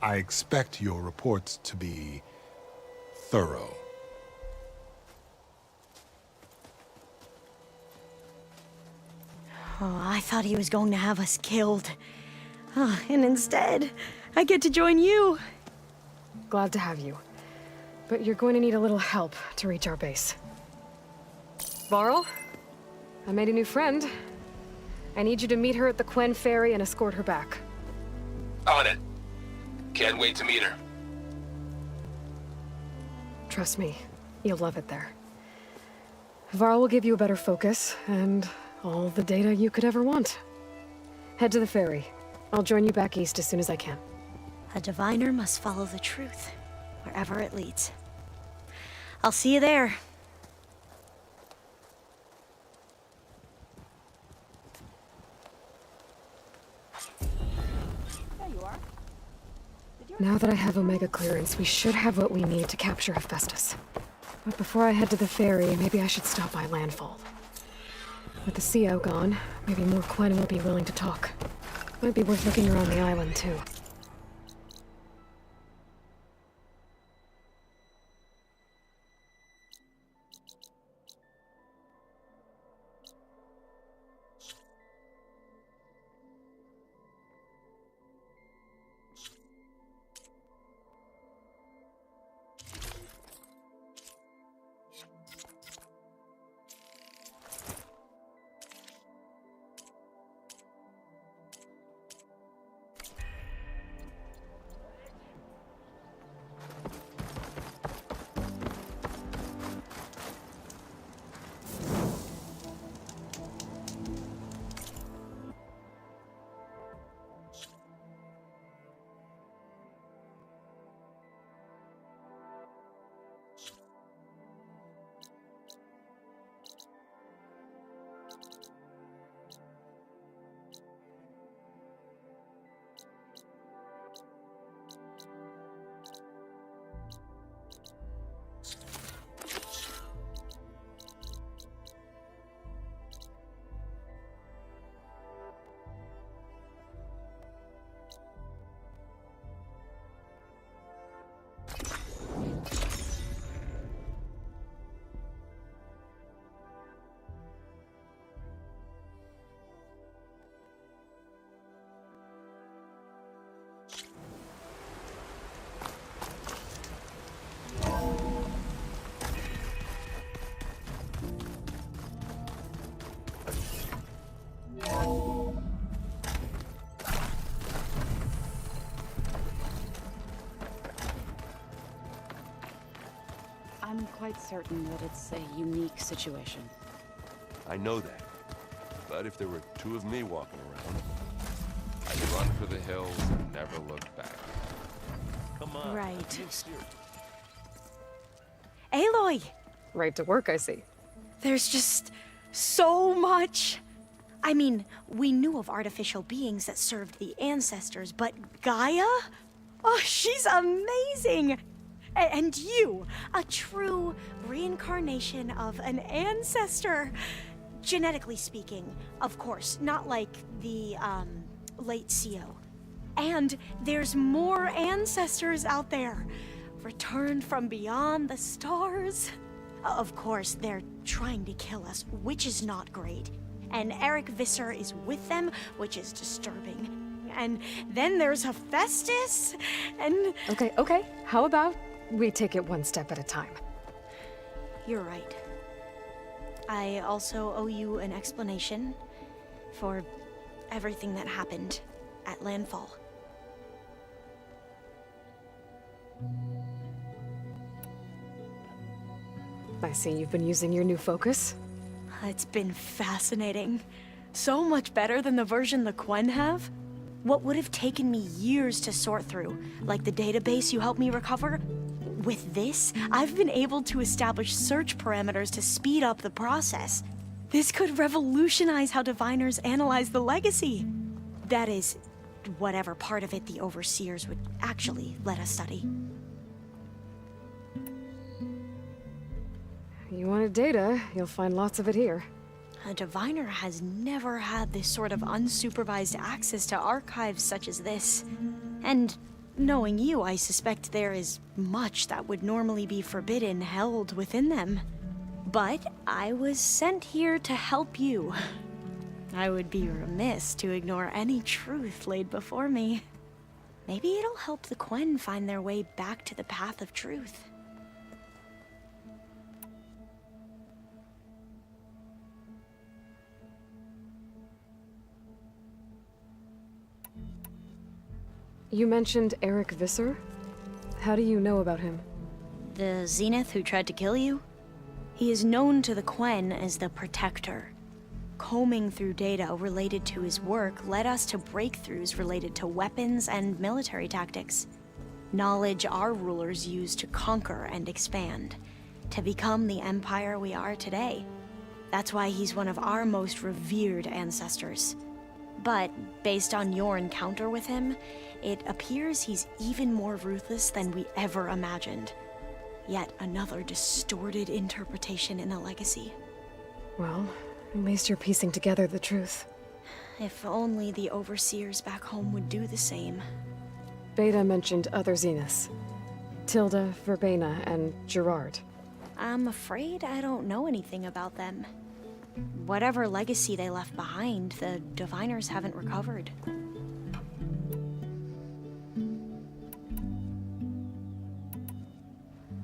Speaker 7: I expect your reports to be thorough.
Speaker 5: Oh, I thought he was going to have us killed. Oh, and instead, I get to join you.
Speaker 1: Glad to have you. But you're going to need a little help to reach our base. Varl, I made a new friend. I need you to meet her at the Quen Ferry and escort her back.
Speaker 13: On it. Can't wait to meet her.
Speaker 1: Trust me, you'll love it there. Varl will give you a better focus, and all the data you could ever want. Head to the ferry. I'll join you back east as soon as I can.
Speaker 5: A diviner must follow the truth, wherever it leads. I'll see you there.
Speaker 1: Now that I have Omega clearance, we should have what we need to capture Hephaestus. But before I head to the ferry, maybe I should stop by Landfall. With the CO gone, maybe more Quen will be willing to talk. Might be worth looking around the island, too.
Speaker 14: quite certain that it's a unique situation.
Speaker 15: I know that. But if there were two of me walking around, I'd run for the hills and never look back. Come on.
Speaker 5: Right. Aloy!
Speaker 1: Right to work, I see.
Speaker 5: There's just so much. I mean, we knew of artificial beings that served the ancestors, but Gaia? Oh, she's amazing! And you, a true reincarnation of an ancestor. Genetically speaking, of course, not like the, late CO. And there's more ancestors out there, returned from beyond the stars. Of course, they're trying to kill us, which is not great. And Eric Visser is with them, which is disturbing. And then there's Hephaestus, and...
Speaker 1: Okay. How about we take it one step at a time?
Speaker 5: You're right. I also owe you an explanation for everything that happened at Landfall.
Speaker 1: I see you've been using your new focus.
Speaker 5: It's been fascinating. So much better than the version the Quen have. What would have taken me years to sort through, like the database you helped me recover, with this, I've been able to establish search parameters to speed up the process. This could revolutionize how diviners analyze the legacy. That is, whatever part of it the overseers would actually let us study.
Speaker 1: You wanted data, you'll find lots of it here.
Speaker 5: A diviner has never had this sort of unsupervised access to archives such as this. And knowing you, I suspect there is much that would normally be forbidden held within them. But I was sent here to help you. I would be remiss to ignore any truth laid before me. Maybe it'll help the Quen find their way back to the path of truth.
Speaker 1: You mentioned Eric Visser? How do you know about him?
Speaker 5: The Zenith who tried to kill you? He is known to the Quen as the Protector. Combing through data related to his work led us to breakthroughs related to weapons and military tactics. Knowledge our rulers used to conquer and expand, to become the empire we are today. That's why he's one of our most revered ancestors. But based on your encounter with him, it appears he's even more ruthless than we ever imagined. Yet another distorted interpretation in the legacy.
Speaker 1: Well, at least you're piecing together the truth.
Speaker 5: If only the overseers back home would do the same.
Speaker 1: Beta mentioned other Zeniths. Tilda, Verbena, and Gerard.
Speaker 5: I'm afraid I don't know anything about them. Whatever legacy they left behind, the diviners haven't recovered.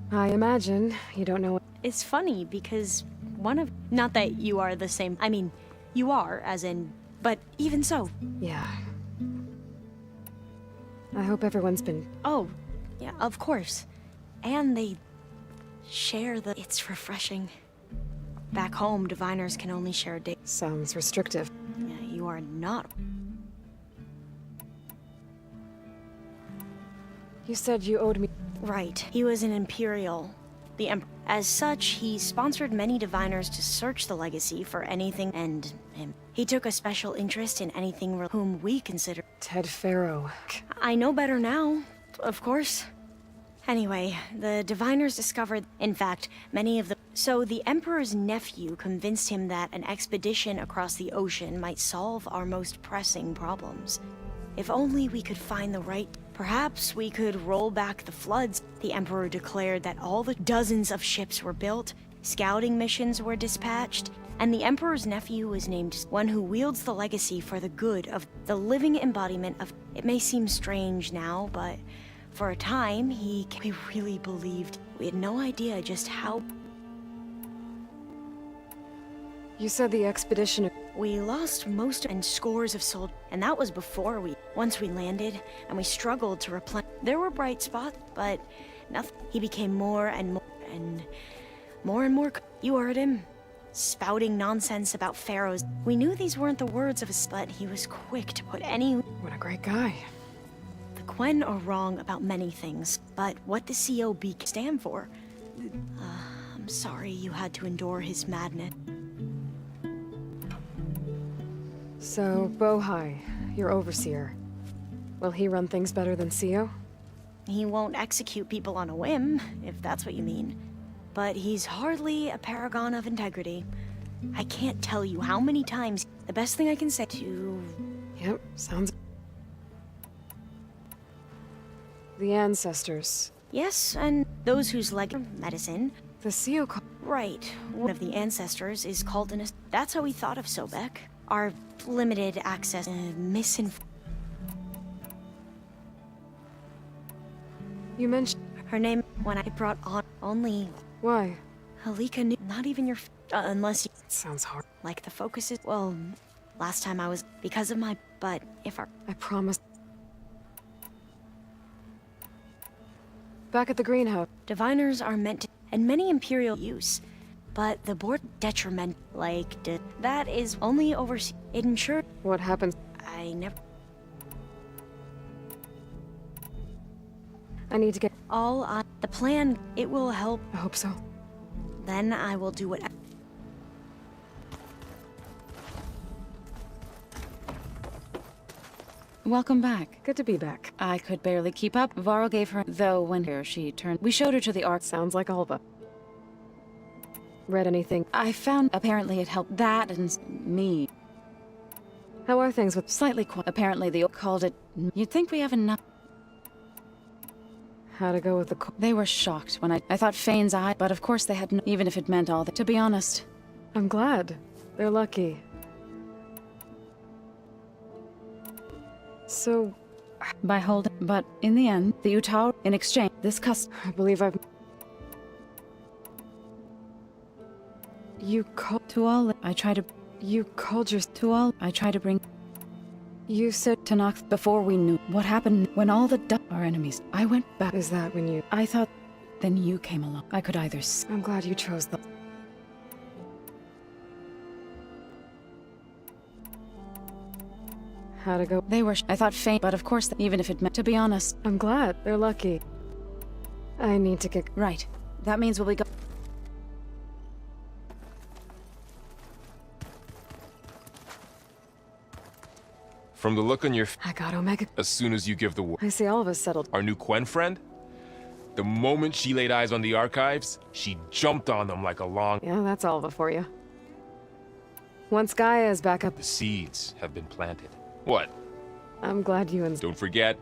Speaker 1: I imagine you don't know.
Speaker 5: It's funny because one of... Not that you are the same... I mean, you are, as in... But even so.
Speaker 1: Yeah. I hope everyone's been...
Speaker 5: Oh, yeah, of course. And they share the... It's refreshing. Back home, diviners can only share data.
Speaker 1: Sounds restrictive.
Speaker 5: Yeah, you are not.
Speaker 1: You said you owed me...
Speaker 5: Right. He was an Imperial. The Emperor. As such, he sponsored many diviners to search the legacy for anything and him. He took a special interest in anything whom we consider...
Speaker 1: Ted Faro.
Speaker 5: I know better now, of course. Anyway, the diviners discovered, in fact, many of the... So the Emperor's nephew convinced him that an expedition across the ocean might solve our most pressing problems. If only we could find the right... Perhaps we could roll back the floods. The Emperor declared that all the dozens of ships were built, scouting missions were dispatched, and the Emperor's nephew was named one who wields the legacy for the good of the living embodiment of... It may seem strange now, but for a time, we really believed. We had no idea just how...
Speaker 1: You said the expedition...
Speaker 5: We lost most and scores of soldiers, and that was before once we landed, and we struggled to replenish. There were bright spots, but nothing. He became more and more, and more and more. You heard him. Spouting nonsense about pharaohs. We knew these weren't the words of his, but he was quick to put any.
Speaker 1: What a great guy.
Speaker 5: The Quen are wrong about many things, but what the COB stand for? I'm sorry you had to endure his madness.
Speaker 1: So, Bohai, your overseer. Will he run things better than CO?
Speaker 5: He won't execute people on a whim, if that's what you mean. But he's hardly a paragon of integrity. I can't tell you how many times. The best thing I can say to...
Speaker 1: Yep, sounds... The ancestors.
Speaker 5: Yes, and those whose medicine.
Speaker 1: The CO...
Speaker 5: Right. One of the ancestors is called an... That's how we thought of Sobek. Our limited access...
Speaker 1: You mentioned...
Speaker 5: Her name, when I brought on only...
Speaker 1: Why?
Speaker 5: Halika knew... Not even your... unless you...
Speaker 1: Sounds hard.
Speaker 5: Like the focus is... Well, last time I was... Because of my... But if our...
Speaker 1: I promise... Back at the greenhouse.
Speaker 5: Diviners are meant to... And many imperial use. But the board detriment... Like... That is only overseen... It ensured...
Speaker 1: What happens?
Speaker 5: I never...
Speaker 1: I need to get...
Speaker 5: All on... The plan, it will help.
Speaker 1: I hope so.
Speaker 5: Then I will do what...
Speaker 14: Welcome back.
Speaker 1: Good to be back.
Speaker 14: I could barely keep up. Varl gave her... Though when she turned... We showed her to the ark.
Speaker 1: Sounds like Alva. Read anything?
Speaker 14: I found... Apparently it helped that and me.
Speaker 1: How are things with...
Speaker 14: Slightly quiet. Apparently the called it... You'd think we have enough...
Speaker 1: How to go with the...
Speaker 14: They were shocked when I thought Fane's eye, but of course they had no... Even if it meant all that. To be honest.
Speaker 1: I'm glad. They're lucky. So...
Speaker 14: By holding... But in the end, the Utah, in exchange, this
Speaker 1: I believe I've... You called...
Speaker 14: To all... I try to...
Speaker 1: You called your...
Speaker 14: To all... I try to bring...
Speaker 1: You said...
Speaker 14: To knock... Before we knew... What happened when all the... Our enemies... I went back...
Speaker 1: Is that when you...
Speaker 14: I thought... Then you came along. I could either...
Speaker 1: I'm glad you chose them. How to go...
Speaker 14: They were... I thought Fane... But of course, even if it meant... To be honest...
Speaker 1: I'm glad. They're lucky. I need to get...
Speaker 14: Right. That means we'll be go...
Speaker 15: From the look on your
Speaker 1: I got Omega.
Speaker 15: as soon as you give the word.
Speaker 1: I see all of us settled.
Speaker 15: Our new Quen friend? The moment she laid eyes on the archives, she jumped on them like a long...
Speaker 1: Yeah, that's Alva for you. Once Gaia is back up...
Speaker 15: The seeds have been planted. What?
Speaker 1: I'm glad you and...
Speaker 15: Don't forget.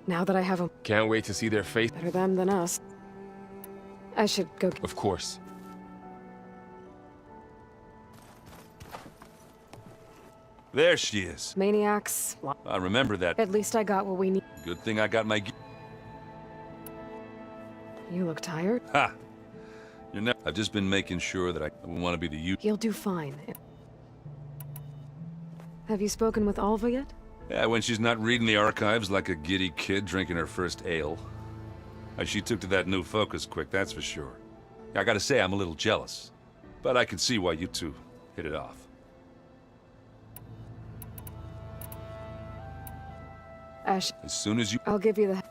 Speaker 1: Now that I have them...
Speaker 15: Can't wait to see their face.
Speaker 1: Better them than us. I should go...
Speaker 15: Of course.
Speaker 16: There she is.
Speaker 1: Maniacs...
Speaker 16: I remember that.
Speaker 1: At least I got what we need.
Speaker 16: Good thing I got my...
Speaker 1: You look tired.
Speaker 16: Ha! You're never... I've just been making sure that I want to be the you...
Speaker 1: You'll do fine. Have you spoken with Alva yet?
Speaker 16: Yeah, when she's not reading the archives like a giddy kid drinking her first ale. She took to that new focus quick, that's for sure. I gotta say, I'm a little jealous. But I can see why you two hit it off.
Speaker 1: Ash...
Speaker 16: As soon as you...
Speaker 1: I'll give you the...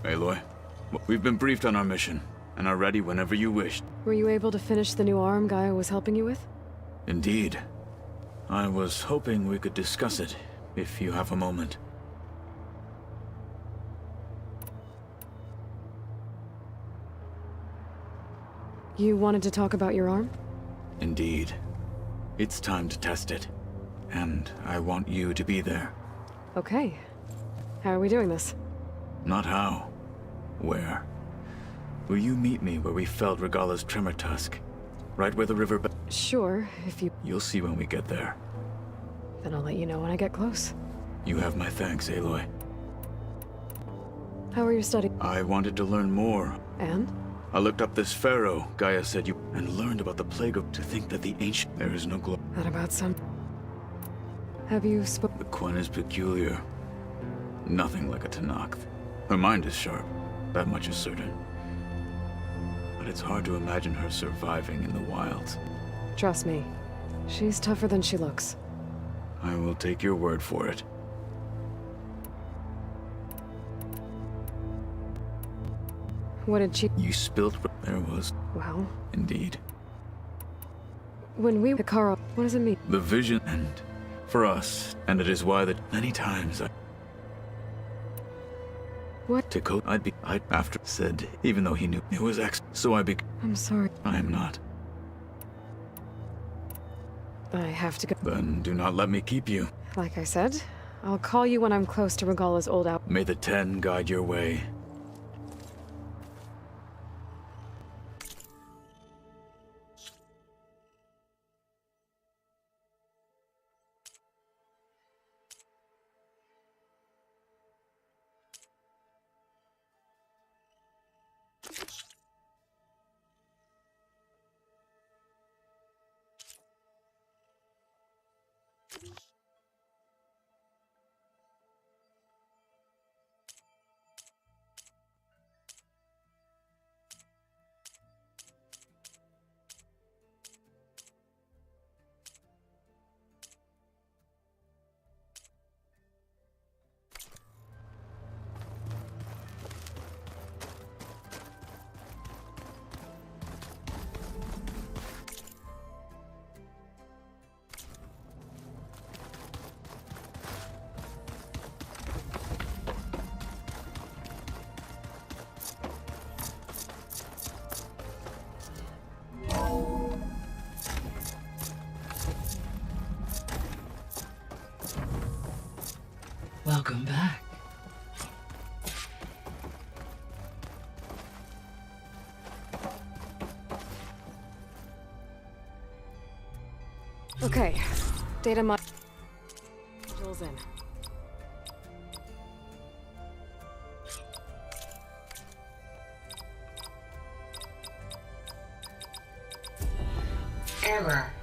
Speaker 17: Aloy, we've been briefed on our mission, and are ready whenever you wish.
Speaker 1: Were you able to finish the new arm Gaia was helping you with?
Speaker 17: Indeed. I was hoping we could discuss it, if you have a moment.
Speaker 1: You wanted to talk about your arm?
Speaker 17: Indeed. It's time to test it. And I want you to be there.
Speaker 1: Okay. How are we doing this?
Speaker 17: Not how. Where? Will you meet me where we felled Regala's tremor tusk? Right where the river...
Speaker 1: Sure, if you...
Speaker 17: You'll see when we get there.
Speaker 1: Then I'll let you know when I get close.
Speaker 17: You have my thanks, Aloy.
Speaker 1: How are your studies?
Speaker 17: I wanted to learn more.
Speaker 1: And?
Speaker 17: I looked up this pharaoh, Gaia said you, and learned about the plague of to think that the ancient there is no glory.
Speaker 1: Not about some. Have you spoken?
Speaker 17: The Quen is peculiar. Nothing like a Tanakh. Her mind is sharp, that much is certain. But it's hard to imagine her surviving in the wilds.
Speaker 1: Trust me, she's tougher than she looks.
Speaker 17: I will take your word for it.
Speaker 1: What did she...
Speaker 17: You spilled... There was...
Speaker 1: Well...
Speaker 17: Indeed.
Speaker 1: When we... Carl, what does it mean?
Speaker 17: The vision, and... For us, and it is why that many times I...
Speaker 1: What?
Speaker 17: To cope, I'd after said, even though he knew it was X, so
Speaker 1: I'm sorry.
Speaker 17: I am not.
Speaker 1: I have to go.
Speaker 17: Then do not let me keep you.
Speaker 1: Like I said, I'll call you when I'm close to Regala's old out.
Speaker 17: May the 10 guide your way.
Speaker 18: Welcome back.
Speaker 1: Okay, data modules in.
Speaker 18: Error.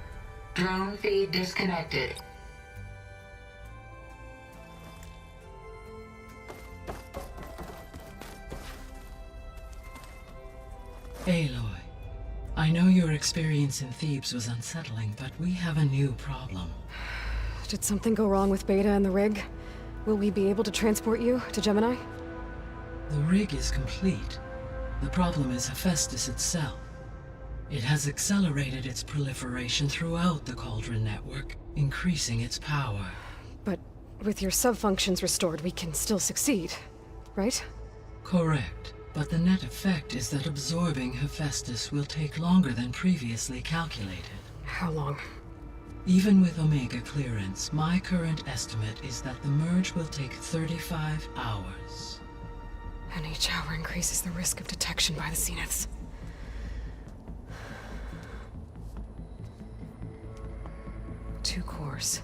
Speaker 18: Drone feed disconnected. Aloy, I know your experience in Thebes was unsettling, but we have a new problem.
Speaker 1: Did something go wrong with Beta and the rig? Will we be able to transport you to Gemini?
Speaker 18: The rig is complete. The problem is Hephaestus itself. It has accelerated its proliferation throughout the Cauldron network, increasing its power.
Speaker 1: But with your sub-functions restored, we can still succeed, right?
Speaker 18: Correct. But the net effect is that absorbing Hephaestus will take longer than previously calculated.
Speaker 1: How long?
Speaker 18: Even with Omega clearance, my current estimate is that the merge will take 35 hours.
Speaker 1: And each hour increases the risk of detection by the Zeniths. Two cores.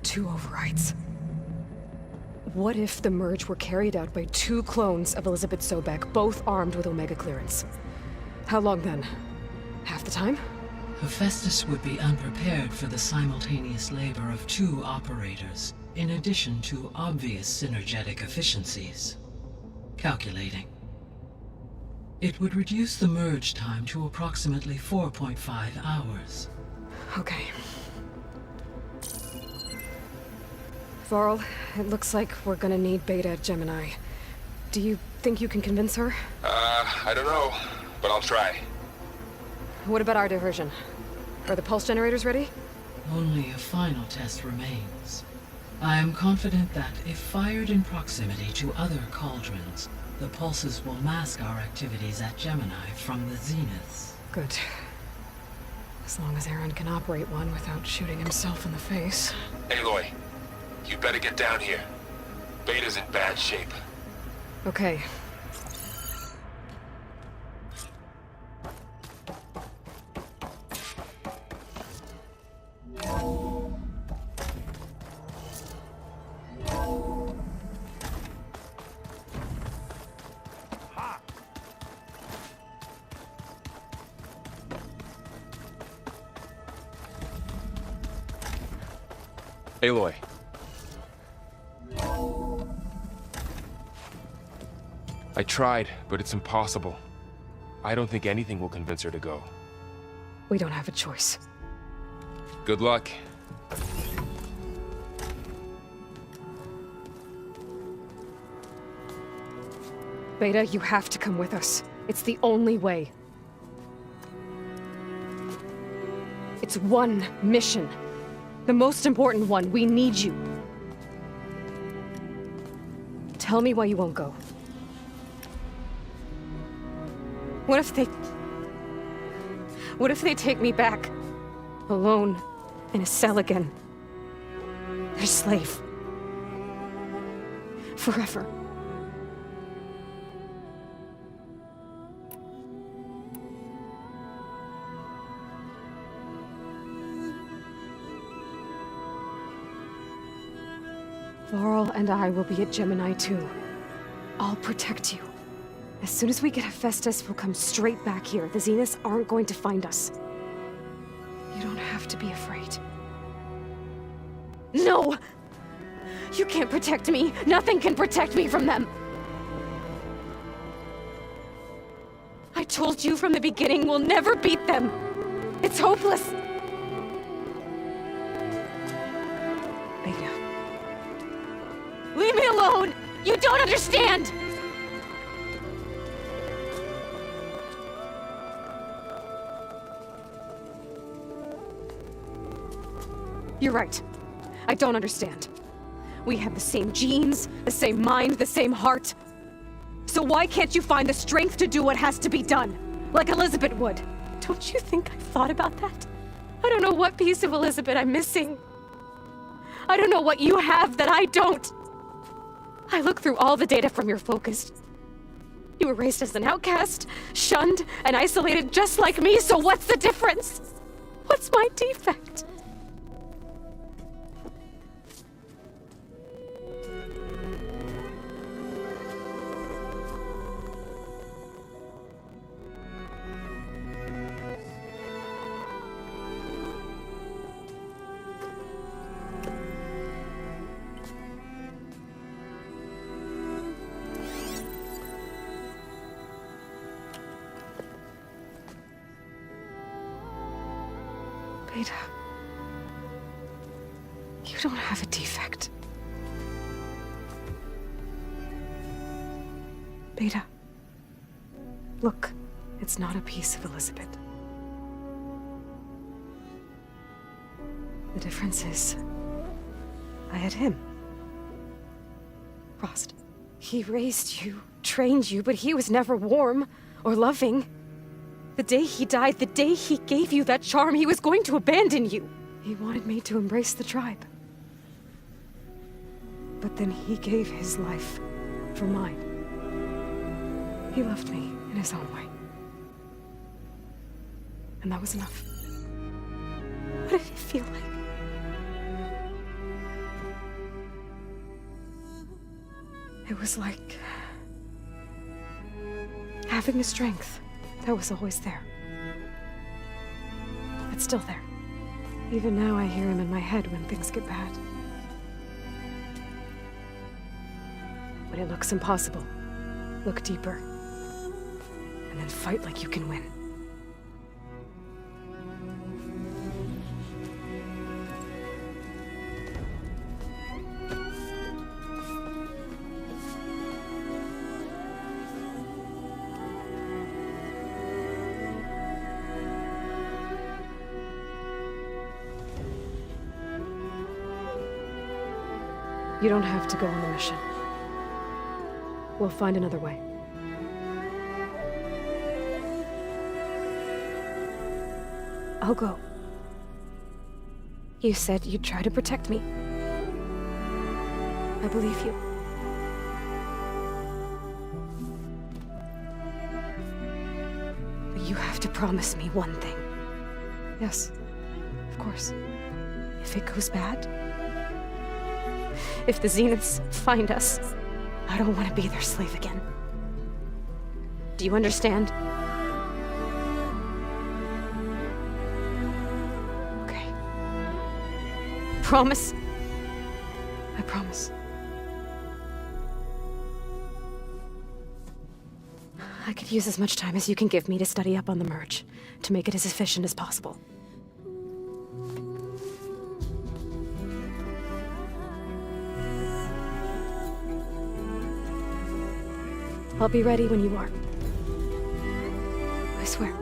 Speaker 1: Two overrides. What if the merge were carried out by two clones of Elizabeth Sobek, both armed with Omega clearance? How long then? Half the time?
Speaker 18: Hephaestus would be unprepared for the simultaneous labor of two operators, in addition to obvious synergetic efficiencies. Calculating. It would reduce the merge time to approximately 4.5 hours.
Speaker 1: Okay. Varl, it looks like we're gonna need Beta at Gemini. Do you think you can convince her?
Speaker 13: I don't know, but I'll try.
Speaker 1: What about our diversion? Are the pulse generators ready?
Speaker 18: Only a final test remains. I am confident that if fired in proximity to other cauldrons, the pulses will mask our activities at Gemini from the Zeniths.
Speaker 1: Good. As long as Aaron can operate one without shooting himself in the face.
Speaker 13: Aloy, you better get down here. Beta's in bad shape.
Speaker 1: Okay.
Speaker 13: Aloy. I tried, but it's impossible. I don't think anything will convince her to go.
Speaker 1: We don't have a choice.
Speaker 13: Good luck.
Speaker 1: Beta, you have to come with us. It's the only way. It's one mission. The most important one. We need you. Tell me why you won't go. What if they take me back? Alone, in a cell again. Their slave. Forever. Laurel and I will be at Gemini 2. I'll protect you. As soon as we get Hephaestus, we'll come straight back here. The Zeniths aren't going to find us. You don't have to be afraid. No! You can't protect me. Nothing can protect me from them. I told you from the beginning, we'll never beat them. It's hopeless. Beta. Leave me alone! You don't understand! You're right. I don't understand. We have the same genes, the same mind, the same heart. So why can't you find the strength to do what has to be done? Like Elizabeth would. Don't you think I've thought about that? I don't know what piece of Elizabeth I'm missing. I don't know what you have that I don't. I look through all the data from your focus. You were raised as an outcast, shunned, and isolated just like me, so what's the difference? What's my defect? Beta, you don't have a defect. Beta, look, it's not a piece of Elizabeth. The difference is, I had him. Frost. He raised you, trained you, but he was never warm or loving. The day he died, the day he gave you that charm, he was going to abandon you. He wanted me to embrace the tribe. But then he gave his life for mine. He loved me in his own way. And that was enough. What did it feel like? It was like having a strength that was always there. It's still there. Even now I hear him in my head when things get bad. When it looks impossible, look deeper. And then fight like you can win. You don't have to go on the mission. We'll find another way. I'll go. You said you'd try to protect me. I believe you. But you have to promise me one thing. Yes, of course. If it goes bad, if the Zeniths find us, I don't want to be their slave again. Do you understand? Okay. Promise promise. I could use as much time as you can give me to study up on the merge, to make it as efficient as possible. I'll be ready when you are. I swear.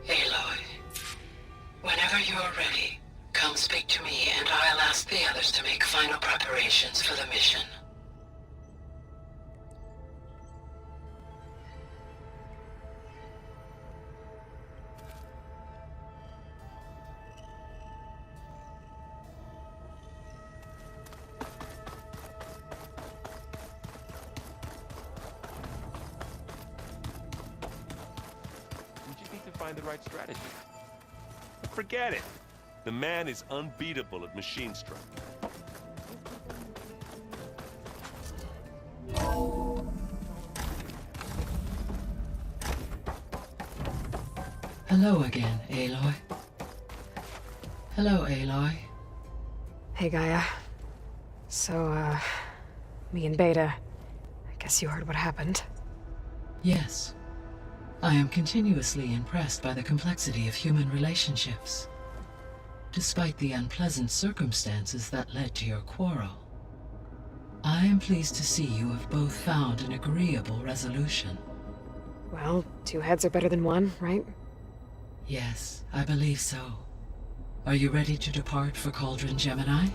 Speaker 18: Aloy, whenever you're ready, come speak to me and I'll ask the others to make final preparations for the mission.
Speaker 15: Find the right strategy. Forget it. The man is unbeatable at machine strike.
Speaker 18: Hello again, Aloy. Hello, Aloy.
Speaker 1: Hey, Gaia. So, me and Beta, I guess you heard what happened.
Speaker 18: Yes. I am continuously impressed by the complexity of human relationships. Despite the unpleasant circumstances that led to your quarrel, I am pleased to see you have both found an agreeable resolution.
Speaker 1: Well, two heads are better than one, right?
Speaker 18: Yes, I believe so. Are you ready to depart for Cauldron Gemini?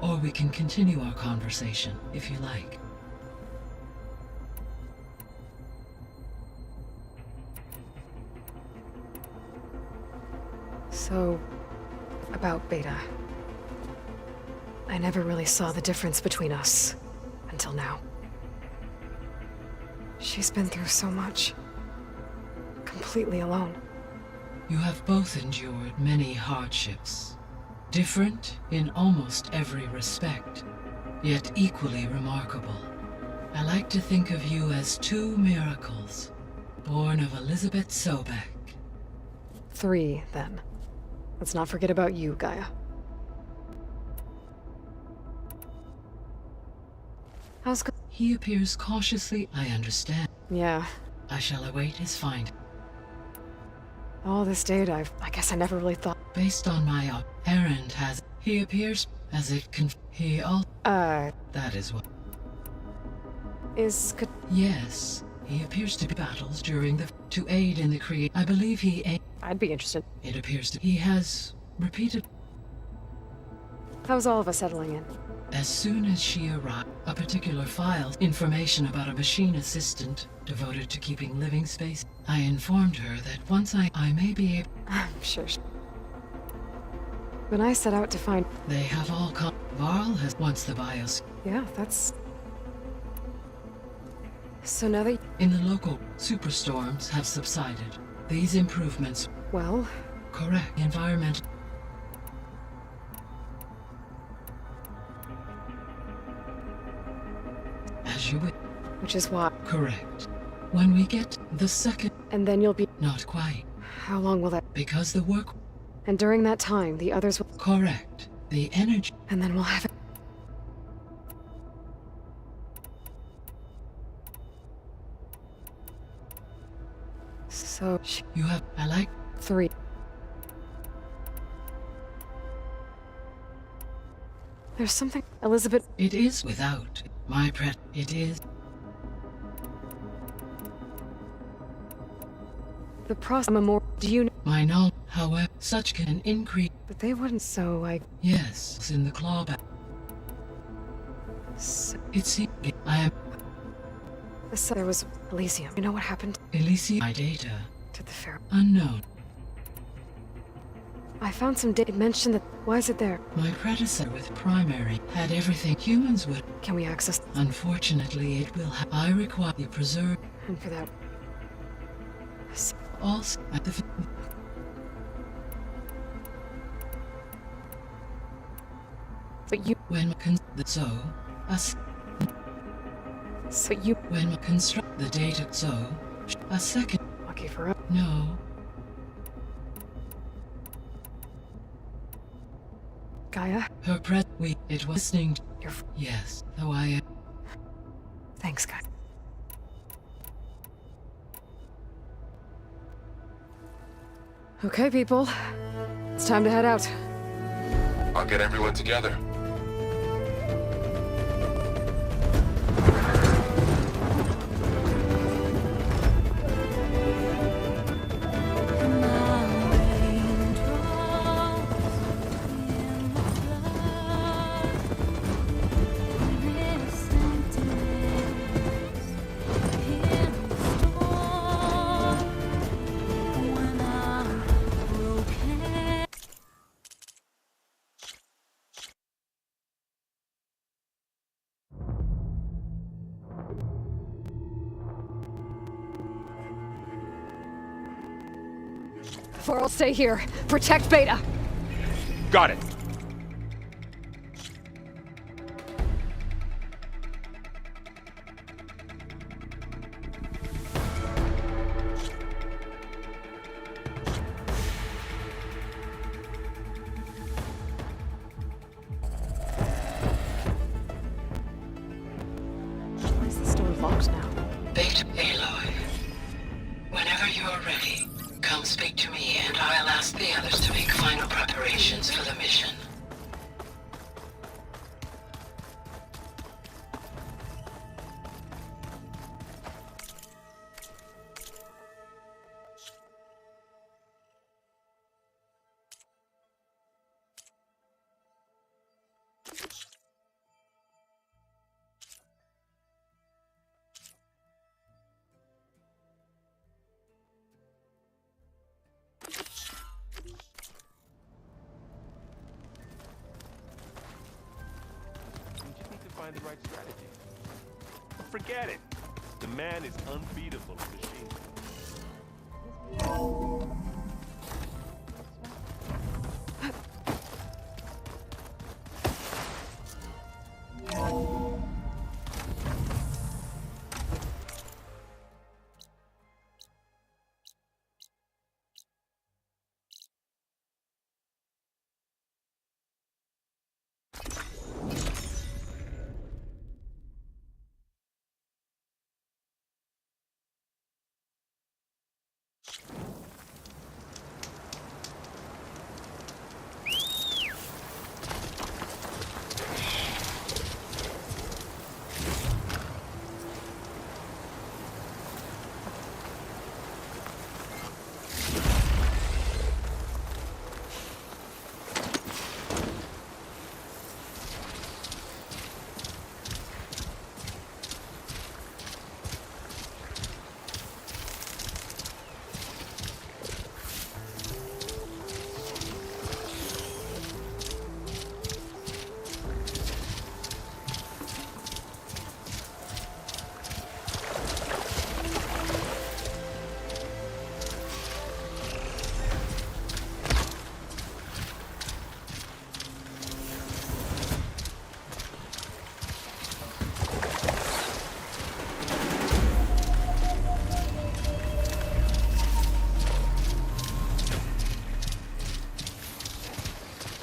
Speaker 18: Or we can continue our conversation, if you like.
Speaker 1: So, about Beta. I never really saw the difference between us, until now. She's been through so much. Completely alone.
Speaker 18: You have both endured many hardships. Different in almost every respect, yet equally remarkable. I like to think of you as two miracles, born of Elizabeth Sobek.
Speaker 1: 3, then. Let's not forget about you, Gaia. How's go-
Speaker 18: He appears cautiously. I understand.
Speaker 1: Yeah.
Speaker 18: I shall await his find.
Speaker 1: All this data, I guess I never really thought.
Speaker 18: Based on my errand has... He appears as it can... He all... That is what...
Speaker 1: Is...
Speaker 18: Yes. He appears to be battles during the... To aid in the I believe he...
Speaker 1: I'd be interested.
Speaker 18: It appears to... He has... repeated...
Speaker 1: How's all of us settling in?
Speaker 18: As soon as she arrived, a particular file, information about a machine assistant devoted to keeping living space, I informed her that once I may be able...
Speaker 1: I'm sure. When I set out to find...
Speaker 18: They have all come... Varl has once the BIOS...
Speaker 1: Yeah, that's... So now that...
Speaker 18: In the local, superstorms have subsided. These improvements...
Speaker 1: Well...
Speaker 18: Correct. Environmental... As you would...
Speaker 1: Which is why...
Speaker 18: Correct. When we get the second...
Speaker 1: And then you'll be...
Speaker 18: Not quite.
Speaker 1: How long will that...
Speaker 18: Because the work...
Speaker 1: And during that time, the others will...
Speaker 18: Correct. The energy...
Speaker 1: And then we'll have it... So...
Speaker 18: You have... I like...
Speaker 1: 3. There's something... Elizabeth...
Speaker 18: It is without... My It is...
Speaker 1: The process... More... Do you know...
Speaker 18: My knowledge, however, such can increase...
Speaker 1: But they wouldn't, so I...
Speaker 18: Yes, it's in the clawback.
Speaker 1: So...
Speaker 18: It's... I am...
Speaker 1: So there was Elysium. You know what happened?
Speaker 18: Elysium... My data...
Speaker 1: To the Pharaoh.
Speaker 18: Unknown.
Speaker 1: I found some data. It mentioned that... Why is it there?
Speaker 18: My predecessor with primary had everything humans would...
Speaker 1: Can we access...
Speaker 18: Unfortunately, it will have... I require you preserve...
Speaker 1: And for that...
Speaker 18: Also, at the...
Speaker 1: But you...
Speaker 18: When... So... Us...
Speaker 1: So you...
Speaker 18: When construct the data, so a second.
Speaker 1: Lucky for us.
Speaker 18: No.
Speaker 1: Gaia?
Speaker 18: Her it was listening to
Speaker 1: your...
Speaker 18: Yes, though I am.
Speaker 1: Thanks, Gaia. Okay, people. It's time to head out.
Speaker 15: I'll get everyone together.
Speaker 1: Or I'll stay here. Protect Beta.
Speaker 13: Got it.
Speaker 1: Why is the store locked now?
Speaker 18: Beta Aloy. Whenever you are ready, come speak to me and I'll ask the others to make final preparations for the mission.
Speaker 15: Find the right strategy. Forget it. The man is unbeatable machine.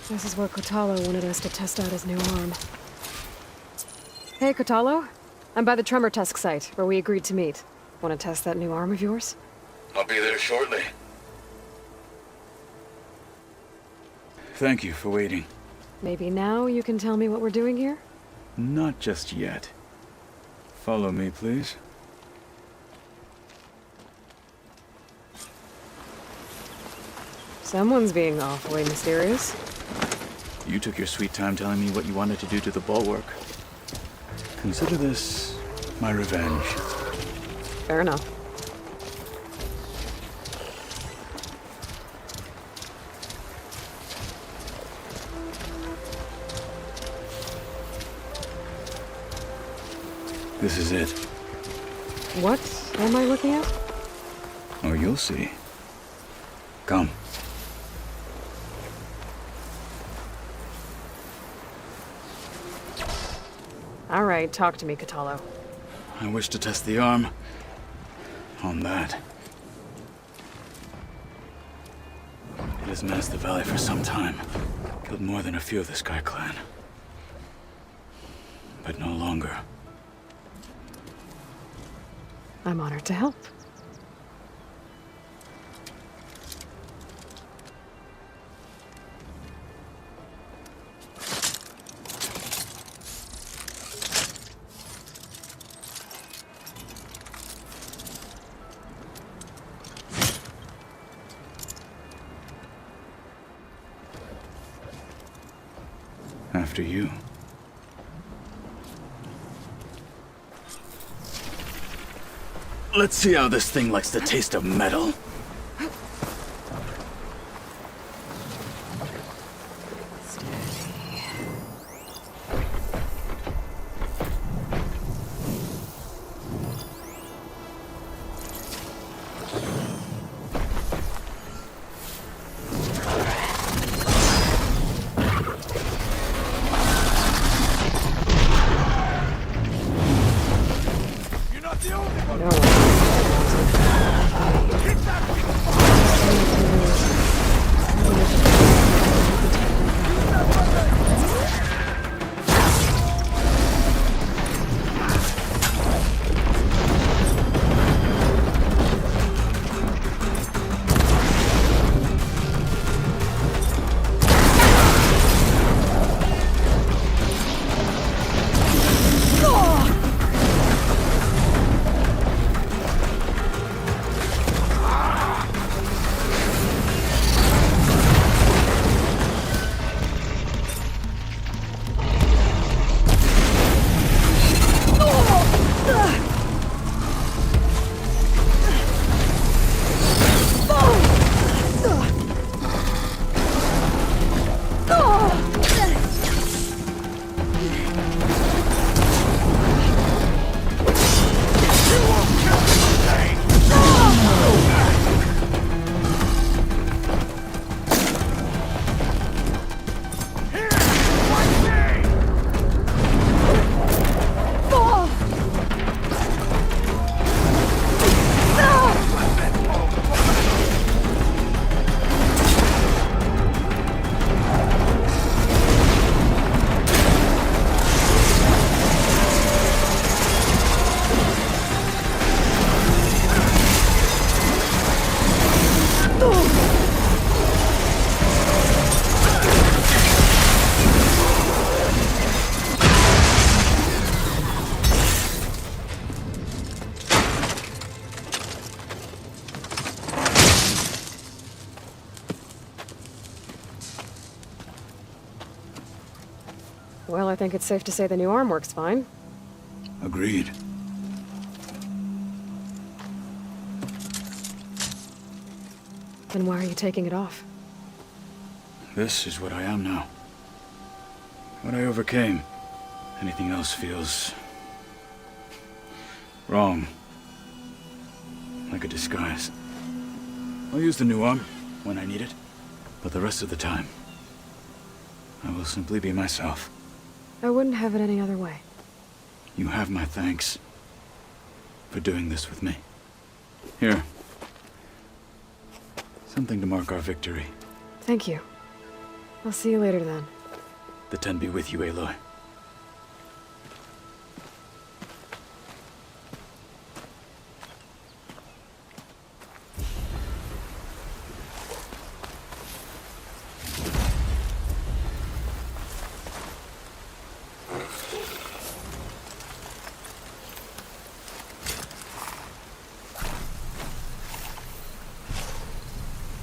Speaker 1: This is where Kotalo wanted us to test out his new arm. Hey, Kotalo. I'm by the Tremor Tusk site, where we agreed to meet. Want to test that new arm of yours?
Speaker 12: I'll be there shortly.
Speaker 17: Thank you for waiting.
Speaker 1: Maybe now you can tell me what we're doing here?
Speaker 17: Not just yet. Follow me, please.
Speaker 1: Someone's being awfully mysterious.
Speaker 17: You took your sweet time telling me what you wanted to do to the bulwark. Consider this my revenge.
Speaker 1: Fair enough.
Speaker 17: This is it.
Speaker 1: What am I looking at?
Speaker 17: Oh, you'll see. Come.
Speaker 1: All right, talk to me, Kotalo.
Speaker 17: I wish to test the arm on that. It has menaced the valley for some time. Killed more than a few of the Sky Clan. But no longer.
Speaker 1: I'm honored to help.
Speaker 17: After you. Let's see how this thing likes the taste of metal.
Speaker 1: Well, I think it's safe to say the new arm works fine.
Speaker 17: Agreed.
Speaker 1: Then why are you taking it off?
Speaker 17: This is what I am now. What I overcame. Anything else feels wrong. Like a disguise. I'll use the new arm when I need it, but the rest of the time, I will simply be myself.
Speaker 1: I wouldn't have it any other way.
Speaker 17: You have my thanks for doing this with me. Here. Something to mark our victory.
Speaker 1: Thank you. I'll see you later then.
Speaker 17: The Ten be with you, Aloy.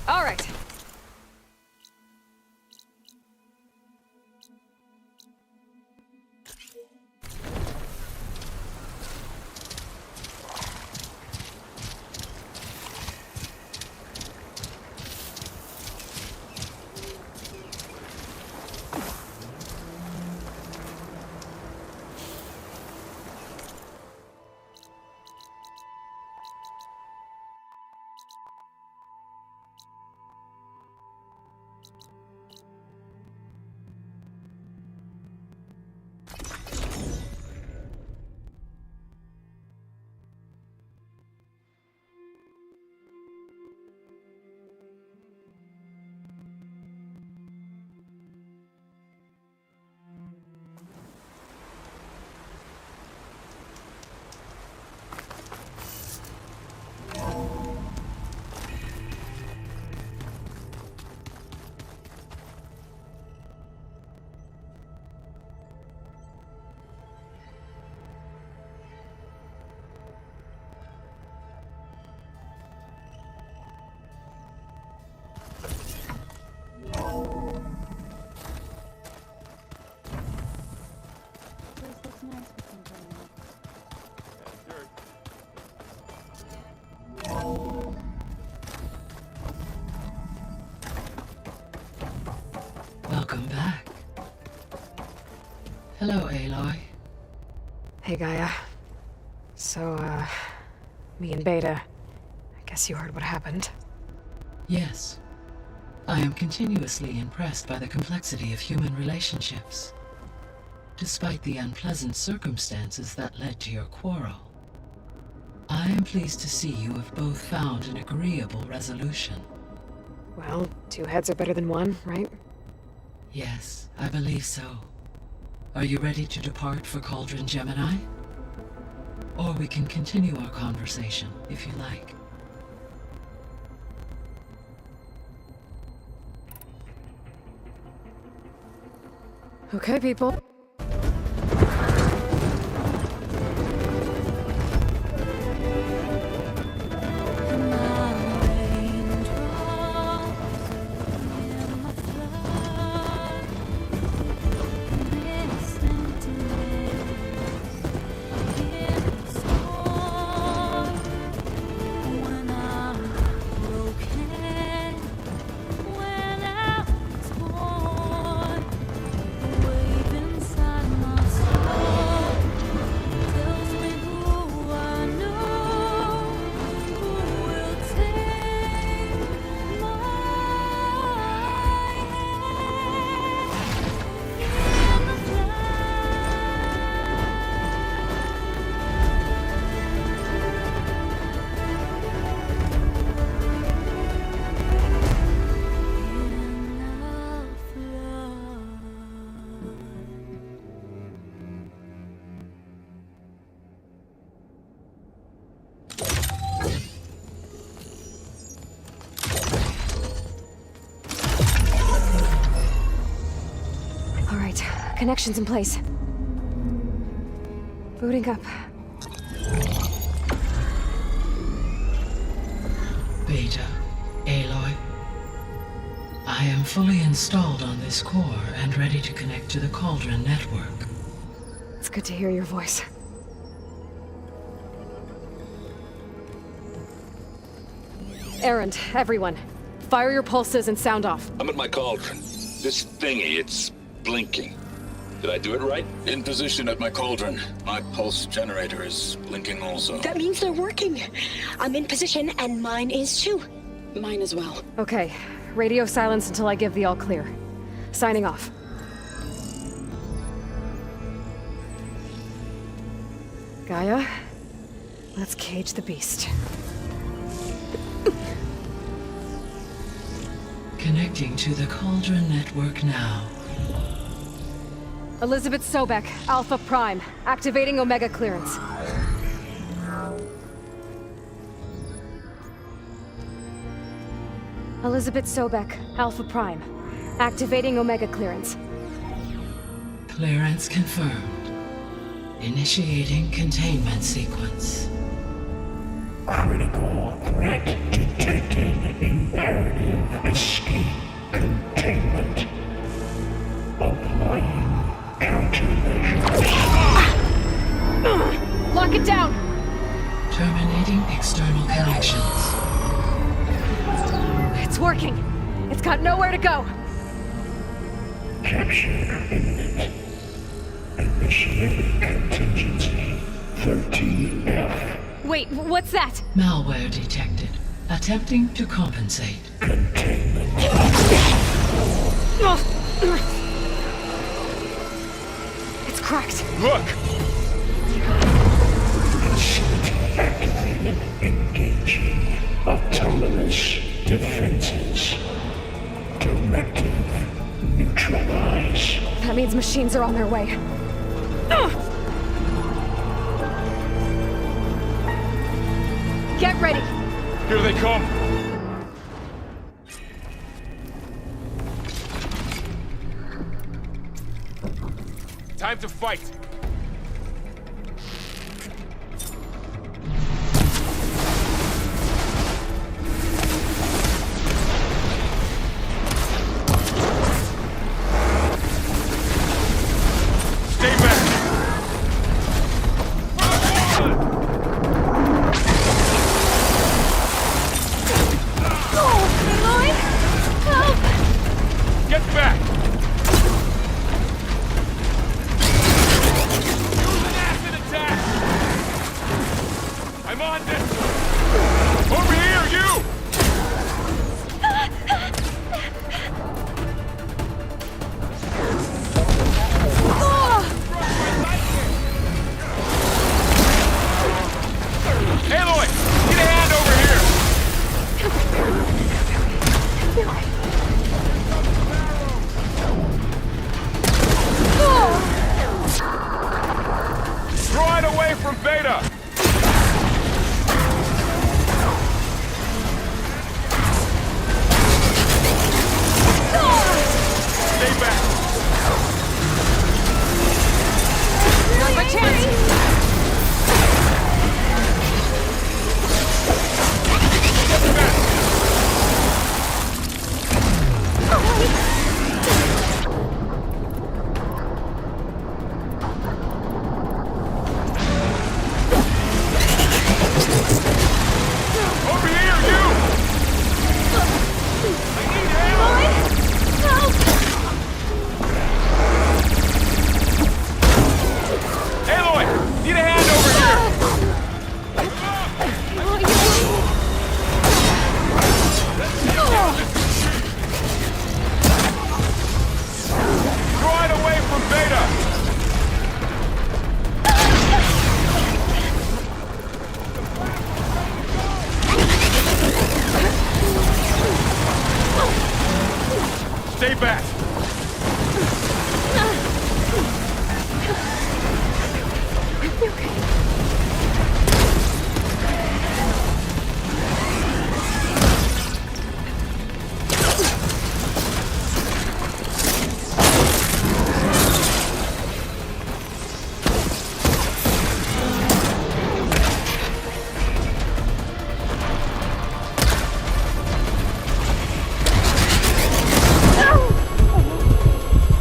Speaker 1: All right.
Speaker 18: Hello, Aloy.
Speaker 1: Hey, Gaia. So, me and Beta, I guess you heard what happened.
Speaker 18: Yes. I am continuously impressed by the complexity of human relationships. Despite the unpleasant circumstances that led to your quarrel, I am pleased to see you have both found an agreeable resolution.
Speaker 1: Well, 2 heads are better than 1, right?
Speaker 18: Yes, I believe so. Are you ready to depart for Cauldron Gemini? Or we can continue our conversation, if you like.
Speaker 1: Okay, people. Connections in place. Booting up.
Speaker 18: Beta, Aloy. I am fully installed on this core and ready to connect to the Cauldron network.
Speaker 1: It's good to hear your voice. Errand, everyone. Fire your pulses and sound off.
Speaker 19: I'm at my cauldron. This thingy, it's blinking. Did I do it right? In position at my cauldron. My pulse generator is blinking also.
Speaker 10: That means they're working. I'm in position, and mine is too.
Speaker 5: Mine as well.
Speaker 1: Okay. Radio silence until I give the all clear. Signing off. Gaia, let's cage the beast.
Speaker 18: Connecting to the Cauldron network now.
Speaker 1: Elizabeth Sobek, Alpha Prime, activating Omega clearance. Elizabeth Sobek, Alpha Prime, activating Omega clearance.
Speaker 18: Clearance confirmed. Initiating containment sequence.
Speaker 12: Critical threat detected. Imperative escape containment. Applying countermeasures.
Speaker 1: Lock it down!
Speaker 18: Terminating external connections.
Speaker 1: It's working. It's got nowhere to go.
Speaker 12: Capture imminent. Initiating contingency 13F.
Speaker 1: Wait, what's that?
Speaker 18: Malware detected. Attempting to compensate.
Speaker 12: Containment.
Speaker 1: It's cracked.
Speaker 12: Look! Facility activated. Engaging autonomous defenses. Directive neutralize.
Speaker 1: That means machines are on their way. Get ready!
Speaker 3: Here they come!
Speaker 13: Time to fight!
Speaker 3: Stay back! Get back! Beta! Stay back!
Speaker 1: Not my chance!
Speaker 3: Stay back!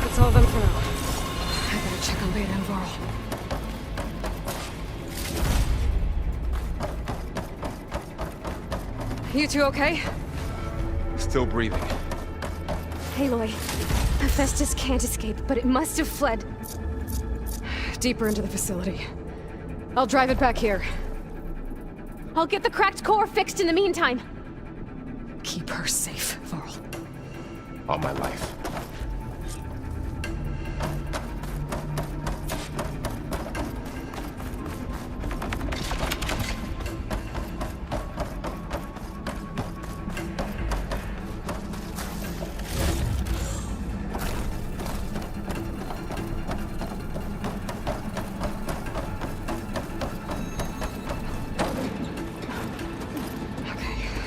Speaker 1: That's all of them for now. I better check on Beta and Varl. You two okay?
Speaker 13: Still breathing.
Speaker 1: Aloy, Hephaestus can't escape, but it must have fled deeper into the facility. I'll drive it back here. I'll get the cracked core fixed in the meantime. Keep her safe, Varl.
Speaker 13: On my life.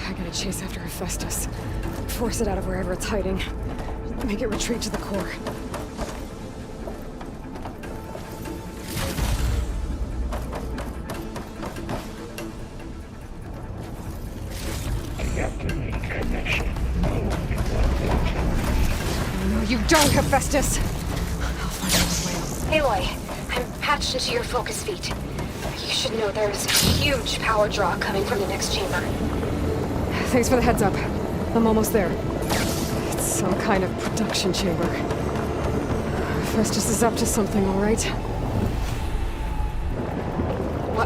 Speaker 1: I gotta chase after Hephaestus. Force it out of wherever it's hiding. Make it retreat to the core. No, you don't, Hephaestus!
Speaker 10: Aloy, I'm patched into your focus feed. You should know there's a huge power draw coming from the next chamber.
Speaker 1: Thanks for the heads up. I'm almost there. It's some kind of production chamber. Hephaestus is up to something, all right?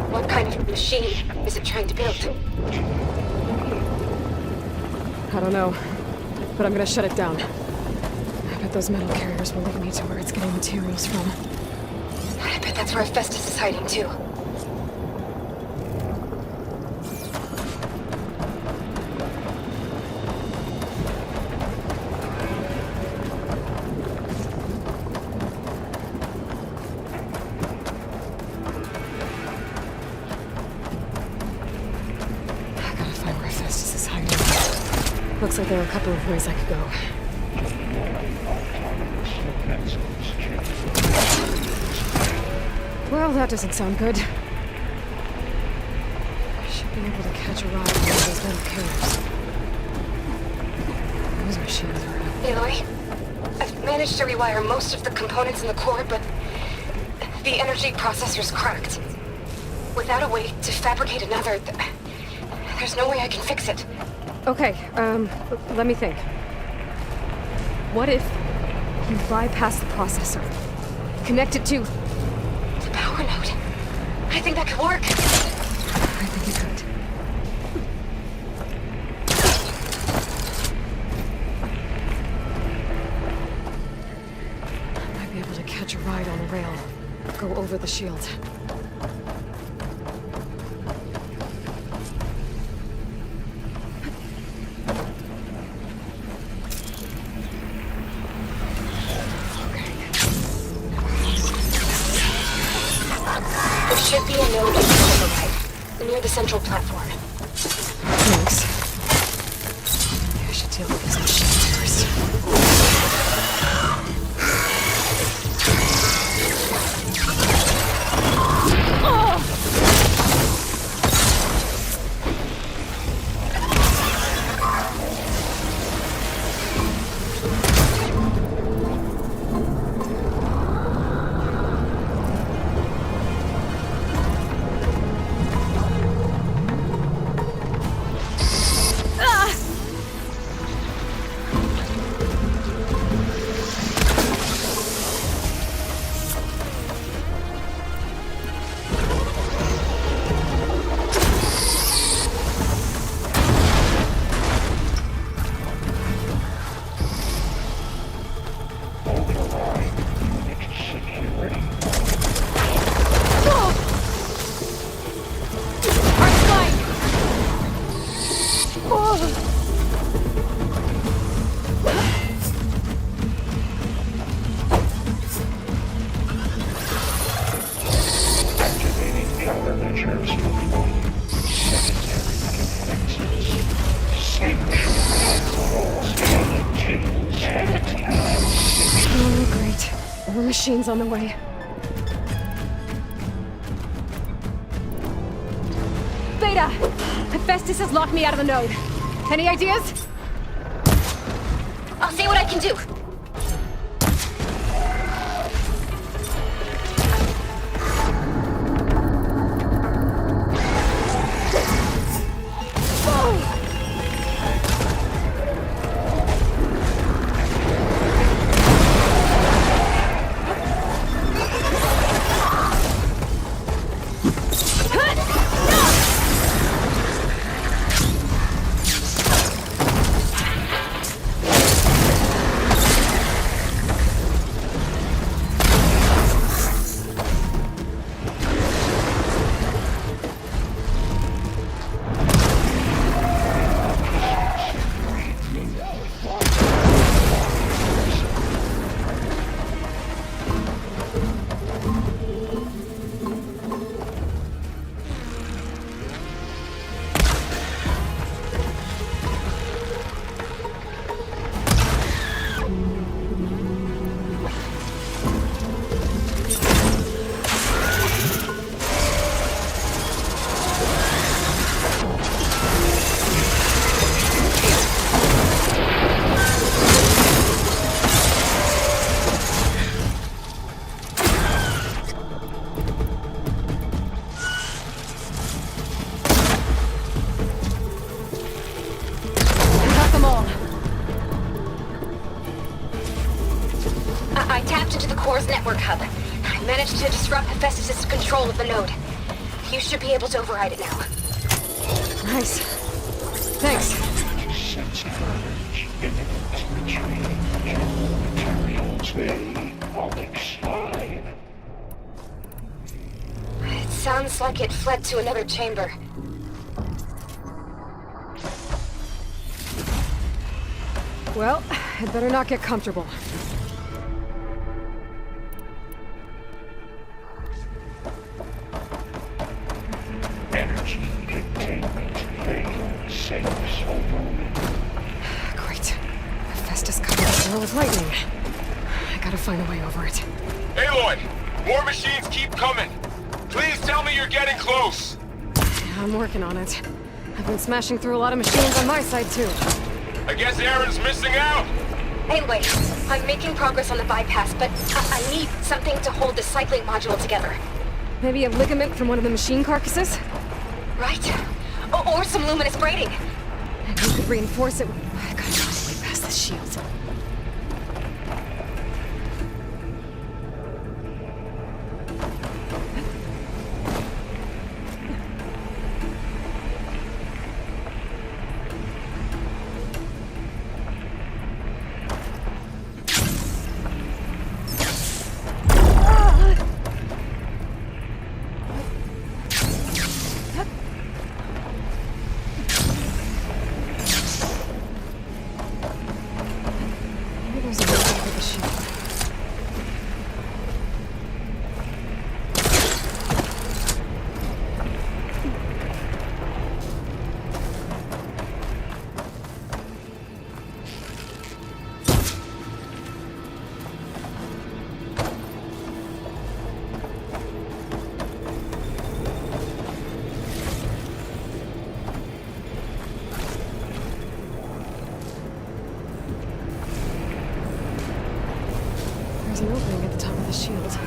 Speaker 10: What kind of machine is it trying to build?
Speaker 1: I don't know, but I'm gonna shut it down. I bet those metal carriers will lead me to where it's getting materials from.
Speaker 10: I bet that's where Hephaestus is hiding too.
Speaker 1: Looks like there are a couple of ways I could go. Well, that doesn't sound good. I should be able to catch a ride on one of those metal carriers. Those machines are...
Speaker 10: Aloy, I've managed to rewire most of the components in the core, but the energy processor's cracked. Without a way to fabricate another, there's no way I can fix it.
Speaker 1: Okay, let me think. What if you bypass the processor? Connect it to...
Speaker 10: the power node. I think that could work.
Speaker 1: I think it could. I might be able to catch a ride on the rail. Go over the shield.
Speaker 10: should be a node override near the central platform.
Speaker 1: Thanks. I should deal with these machines first. Machines on the way. Beta! Hephaestus has locked me out of the node. Any ideas?
Speaker 10: I'll see what I can do. I tapped into the core's network hub. I managed to disrupt Hephaestus' control of the node. You should be able to override it now.
Speaker 1: Nice. Thanks.
Speaker 10: It sounds like it fled to another chamber.
Speaker 1: Well, I'd better not get comfortable.
Speaker 12: Energy containment failure safe for moment.
Speaker 1: Great. Hephaestus covered the floor with lightning. I gotta find a way over it.
Speaker 3: Aloy! More machines keep coming! Please tell me you're getting close!
Speaker 1: Yeah, I'm working on it. I've been smashing through a lot of machines on my side, too.
Speaker 3: I guess Aaron's missing out!
Speaker 10: Anyway, I'm making progress on the bypass, but I need something to hold the cycling module together.
Speaker 1: Maybe a ligament from one of the machine carcasses?
Speaker 10: Right. Or some luminous braiding.
Speaker 1: Maybe we could reinforce it. I gotta find a way past this shield. the shield.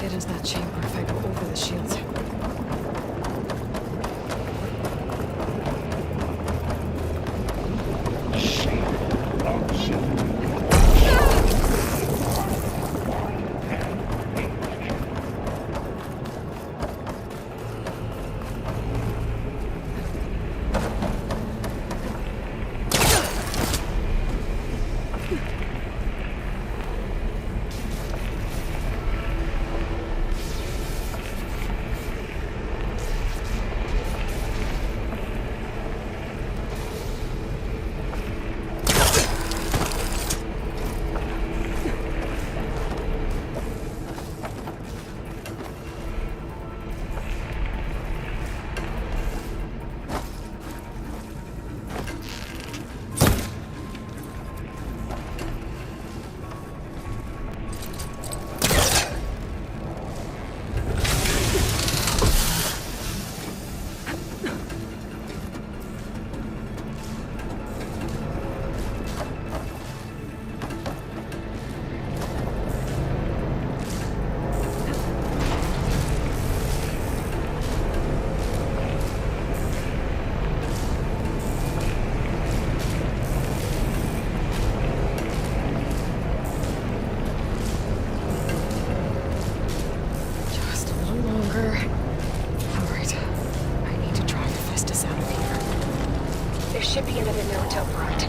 Speaker 1: Into that chamber if I go over the shield.
Speaker 10: Shipping another note to Bright.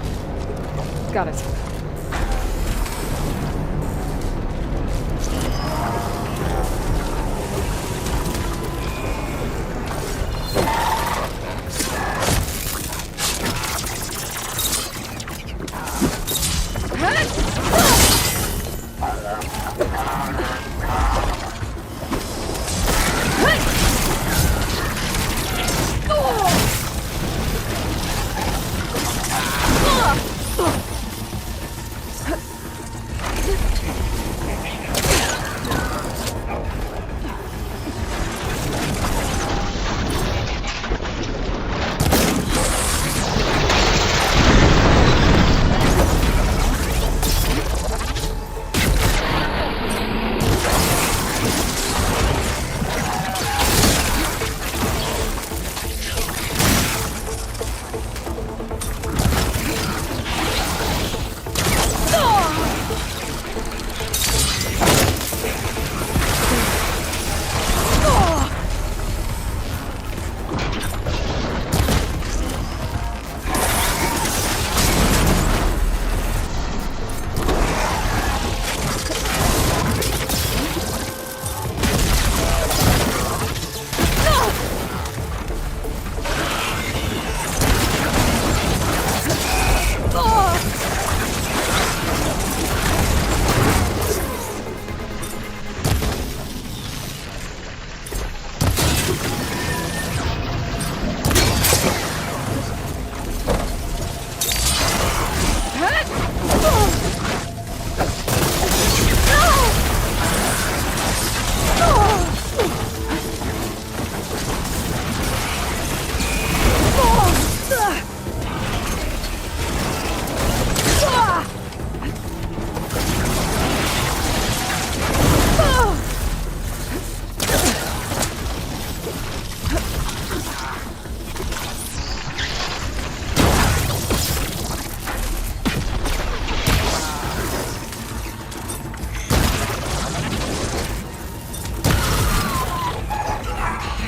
Speaker 1: Got it.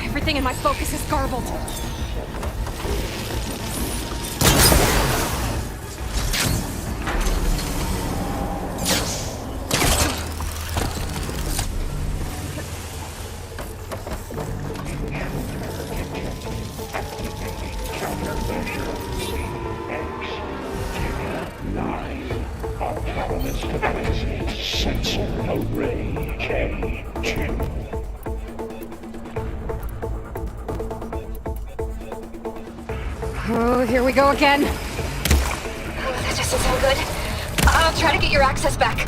Speaker 1: Everything in my focus is garbled.
Speaker 20: Sensor
Speaker 1: Oh, here we go again.
Speaker 10: Oh, that just doesn't sound good. I'll try to get your access back.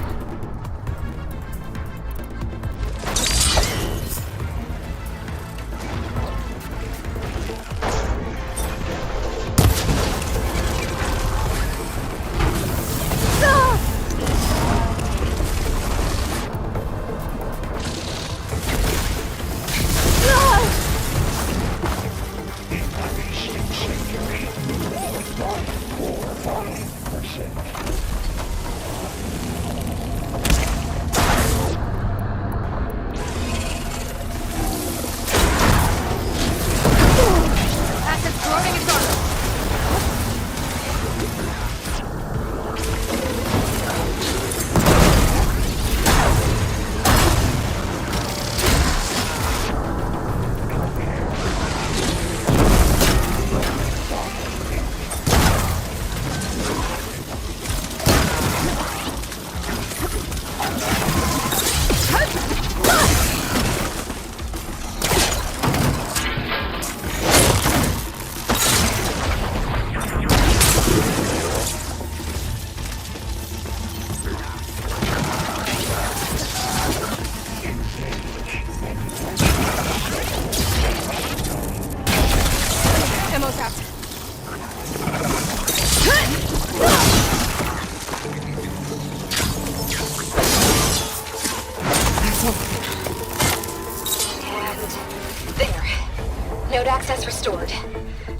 Speaker 10: Node access restored.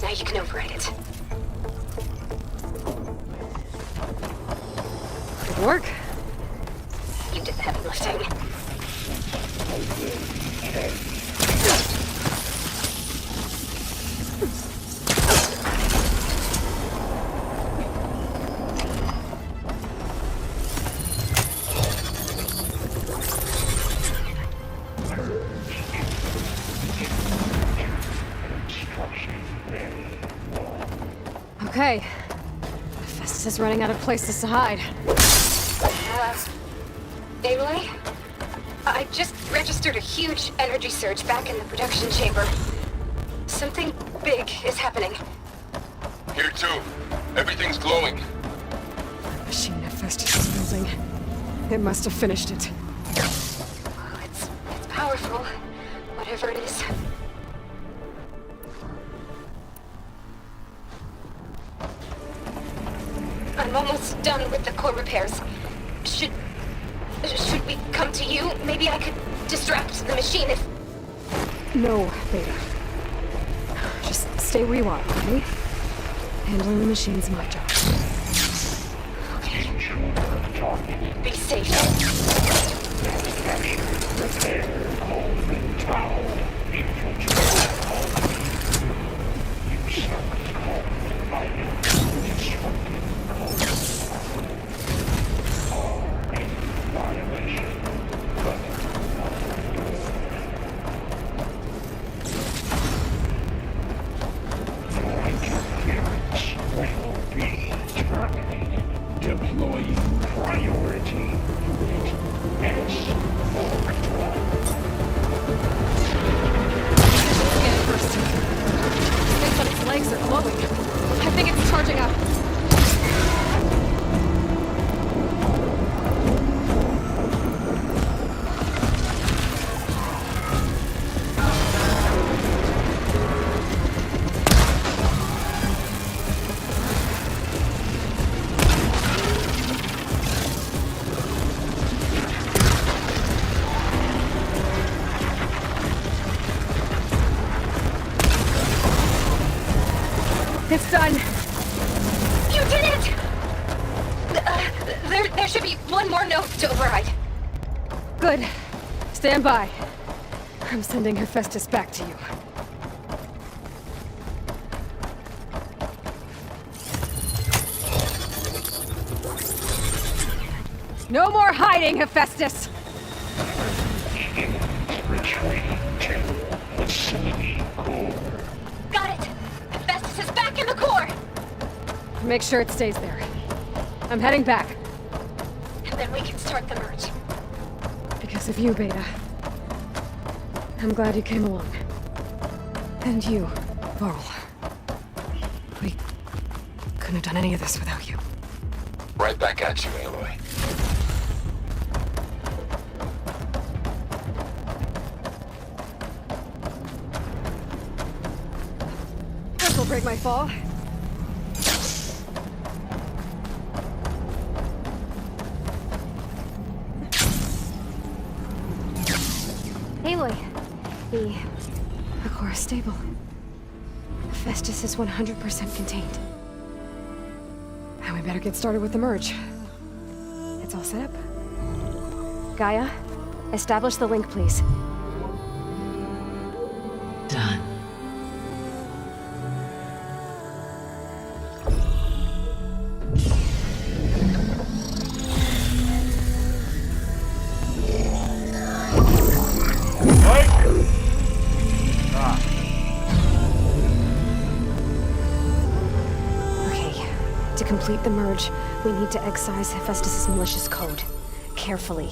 Speaker 10: Now you can override it.
Speaker 1: Good work.
Speaker 10: You did the heavy lifting.
Speaker 1: Okay. Festus is running out of places to hide.
Speaker 10: Aloy? I just registered a huge energy surge back in the production chamber. Something big is happening.
Speaker 3: Here too. Everything's glowing.
Speaker 1: Machine that Festus is building. It must have finished it.
Speaker 10: Oh, it's powerful. Whatever it is. I'm almost done with the core repairs. Should we come to you? Maybe I could distract the machine if...
Speaker 1: No, Beta. Just stay where you are, okay? Handling the machine's my job.
Speaker 10: Okay. Be safe.
Speaker 1: It's done!
Speaker 10: You did it! There should be one more node to override.
Speaker 1: Good. Stand by. I'm sending Hephaestus back to you. No more hiding, Hephaestus!
Speaker 10: Got it! Hephaestus is back in the core!
Speaker 1: Make sure it stays there. I'm heading back.
Speaker 10: And then we can start the merge.
Speaker 1: Be Nice of you, Beta. I'm glad you came along. And you, Varl. We couldn't have done any of this without you.
Speaker 19: Right back at you, Aloy.
Speaker 1: This'll break my fall. Aloy, the core is stable. Hephaestus is 100% contained. Now we better get started with the merge. It's all set up. Gaia, establish the link, please.
Speaker 18: Done.
Speaker 1: To complete the merge, we need to excise Hephaestus' malicious code. Carefully.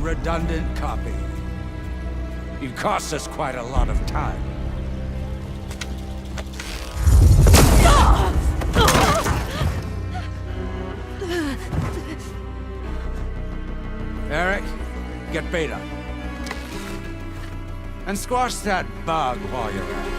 Speaker 20: Redundant copy. It costs us quite a lot of time. Eric, get Beta. And squash that bug while you're at it.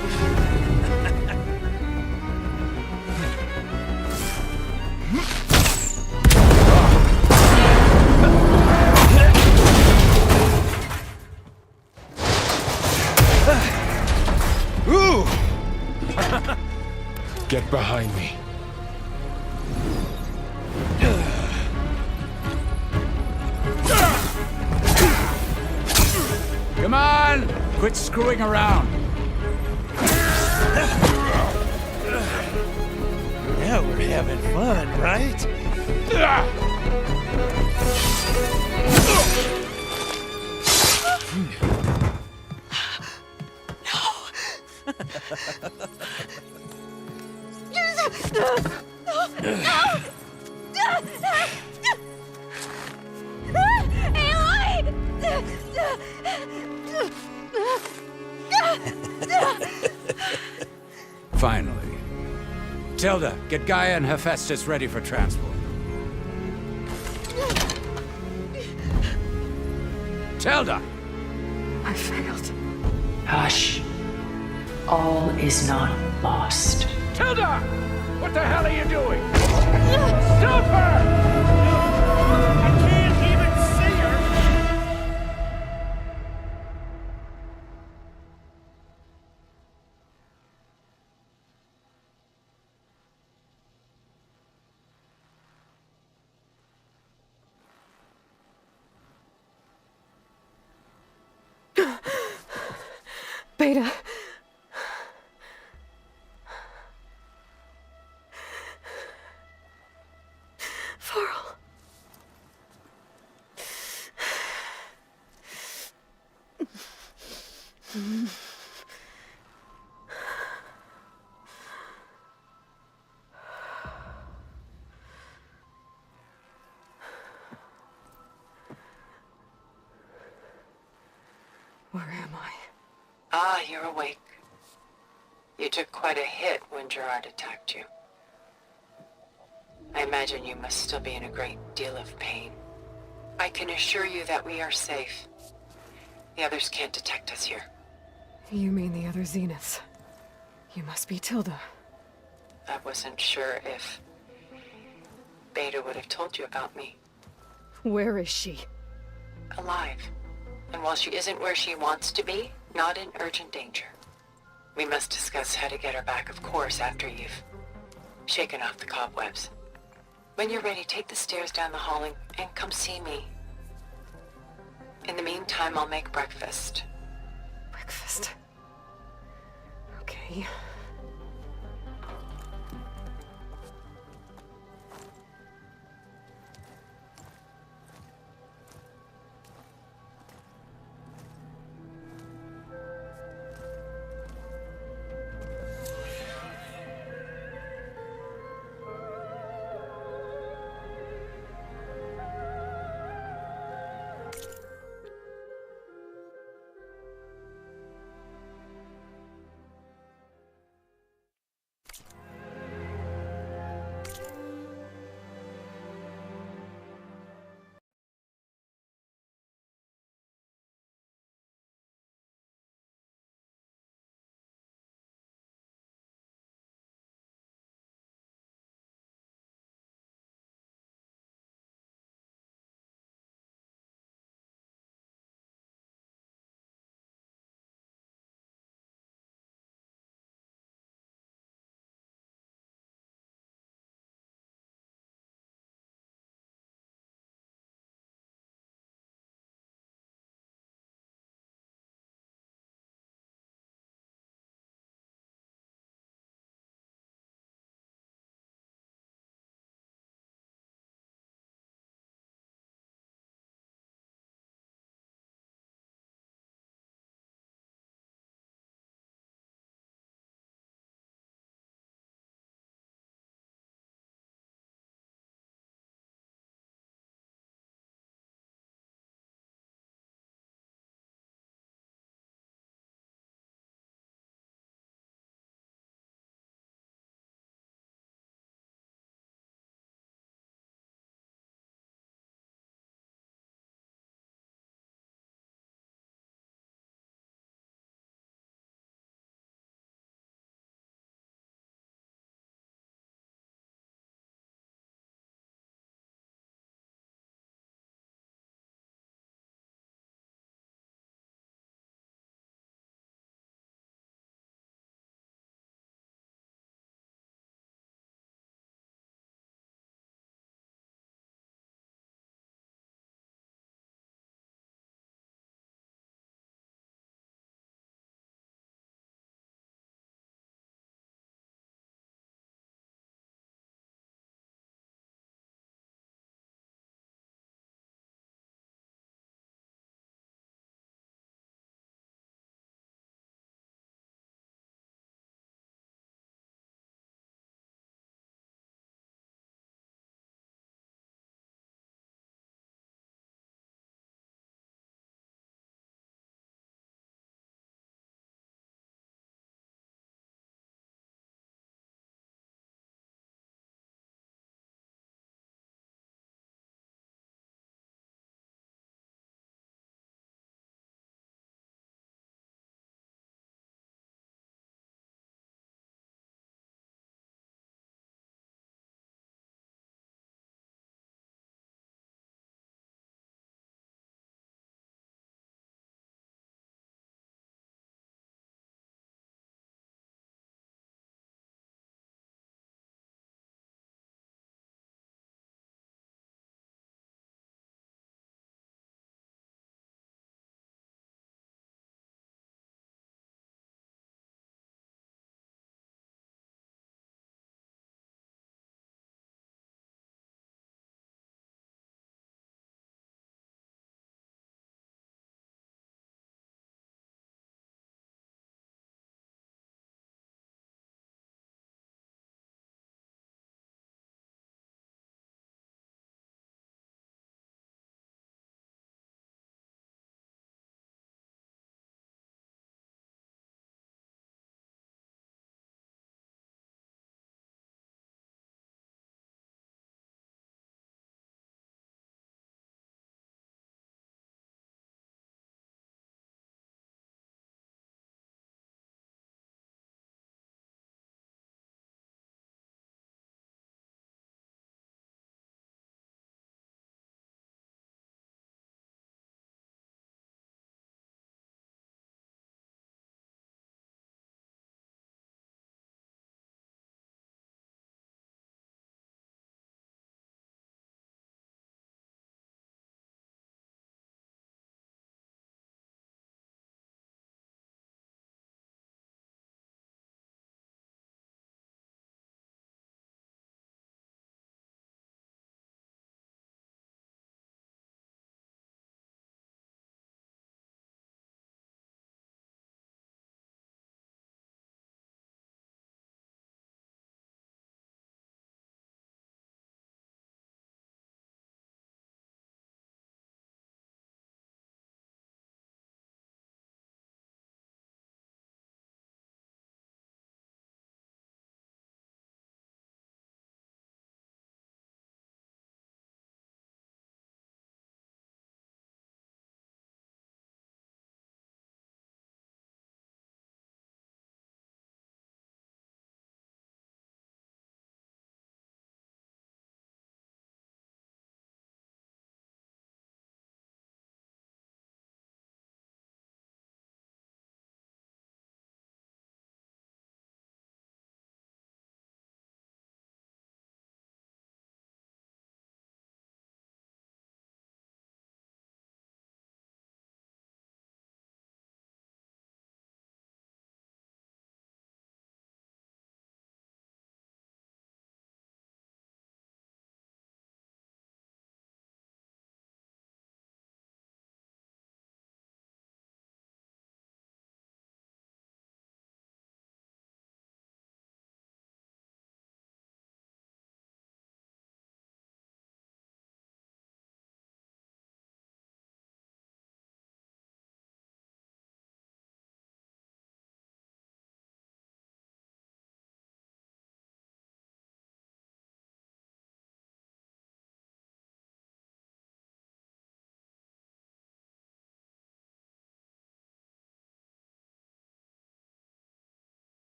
Speaker 13: Get behind me.
Speaker 20: Come on! Quit screwing around.
Speaker 21: Now we're having fun, right?
Speaker 20: Finally. Tilda, get Gaia and Hephaestus ready for transport. Tilda!
Speaker 1: I failed.
Speaker 18: Hush. All is not lost.
Speaker 20: Tilda! What the hell are you doing? Stop her! I can't even see her!
Speaker 1: Beta. Varl. Where am I?
Speaker 6: Ah, you're awake. You took quite a hit when Gerard attacked you. I imagine you must still be in a great deal of pain. I can assure you that we are safe. The others can't detect us here.
Speaker 1: You mean the other Zeniths? You must be Tilda.
Speaker 6: I wasn't sure if Beta would have told you about me.
Speaker 1: Where is she?
Speaker 6: Alive. And while she isn't where she wants to be, not in urgent danger. We must discuss how to get her back, of course, after you've shaken off the cobwebs. When you're ready, take the stairs down the hall and come see me. In the meantime, I'll make breakfast.
Speaker 1: Breakfast. Okay.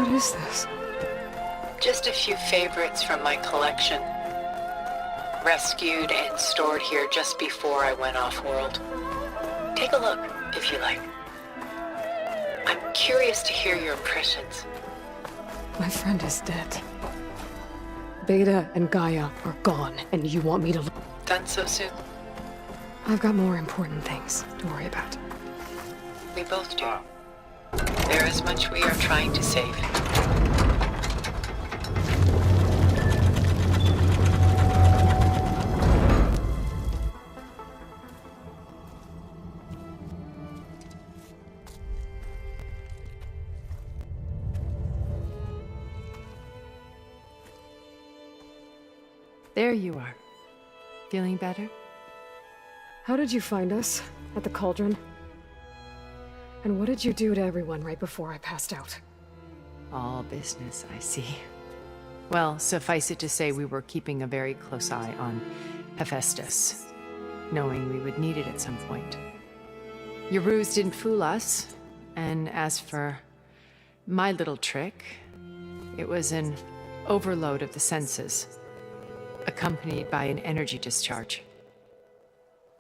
Speaker 1: What is this?
Speaker 6: Just a few favorites from my collection. Rescued and stored here just before I went off-world. Take a look, if you like. I'm curious to hear your impressions.
Speaker 1: My friend is dead. Beta and Gaia are gone, and you want me to...
Speaker 6: Done so soon?
Speaker 1: I've got more important things to worry about.
Speaker 6: We both do. There is much we are trying to save.
Speaker 2: There you are. Feeling better?
Speaker 1: How did you find us? At the cauldron? And what did you do to everyone right before I passed out?
Speaker 2: All business, I see. Well, suffice it to say we were keeping a very close eye on Hephaestus, knowing we would need it at some point. Your ruse didn't fool us, and as for my little trick, it was an overload of the senses, accompanied by an energy discharge.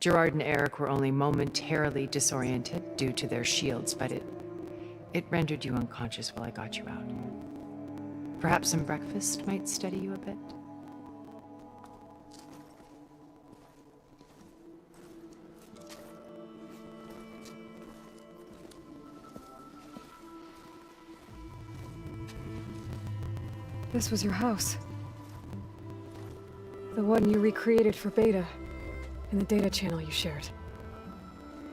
Speaker 2: Gerard and Eric were only momentarily disoriented due to their shields, but it rendered you unconscious while I got you out. Perhaps some breakfast might steady you a bit?
Speaker 1: This was your house. The one you recreated for Beta, in the data channel you shared.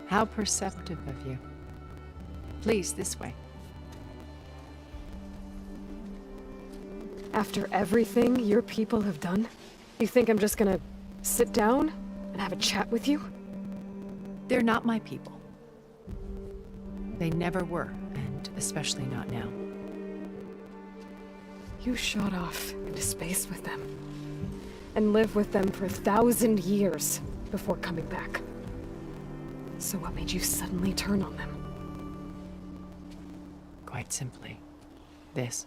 Speaker 2: How perceptive of you. Please, this way.
Speaker 1: After everything your people have done, you think I'm just gonna sit down and have a chat with you?
Speaker 2: They're not my people. They never were, and especially not now.
Speaker 1: You shot off into space with them, and lived with them for 1,000 years before coming back. So what made you suddenly turn on them?
Speaker 2: Quite simply, this.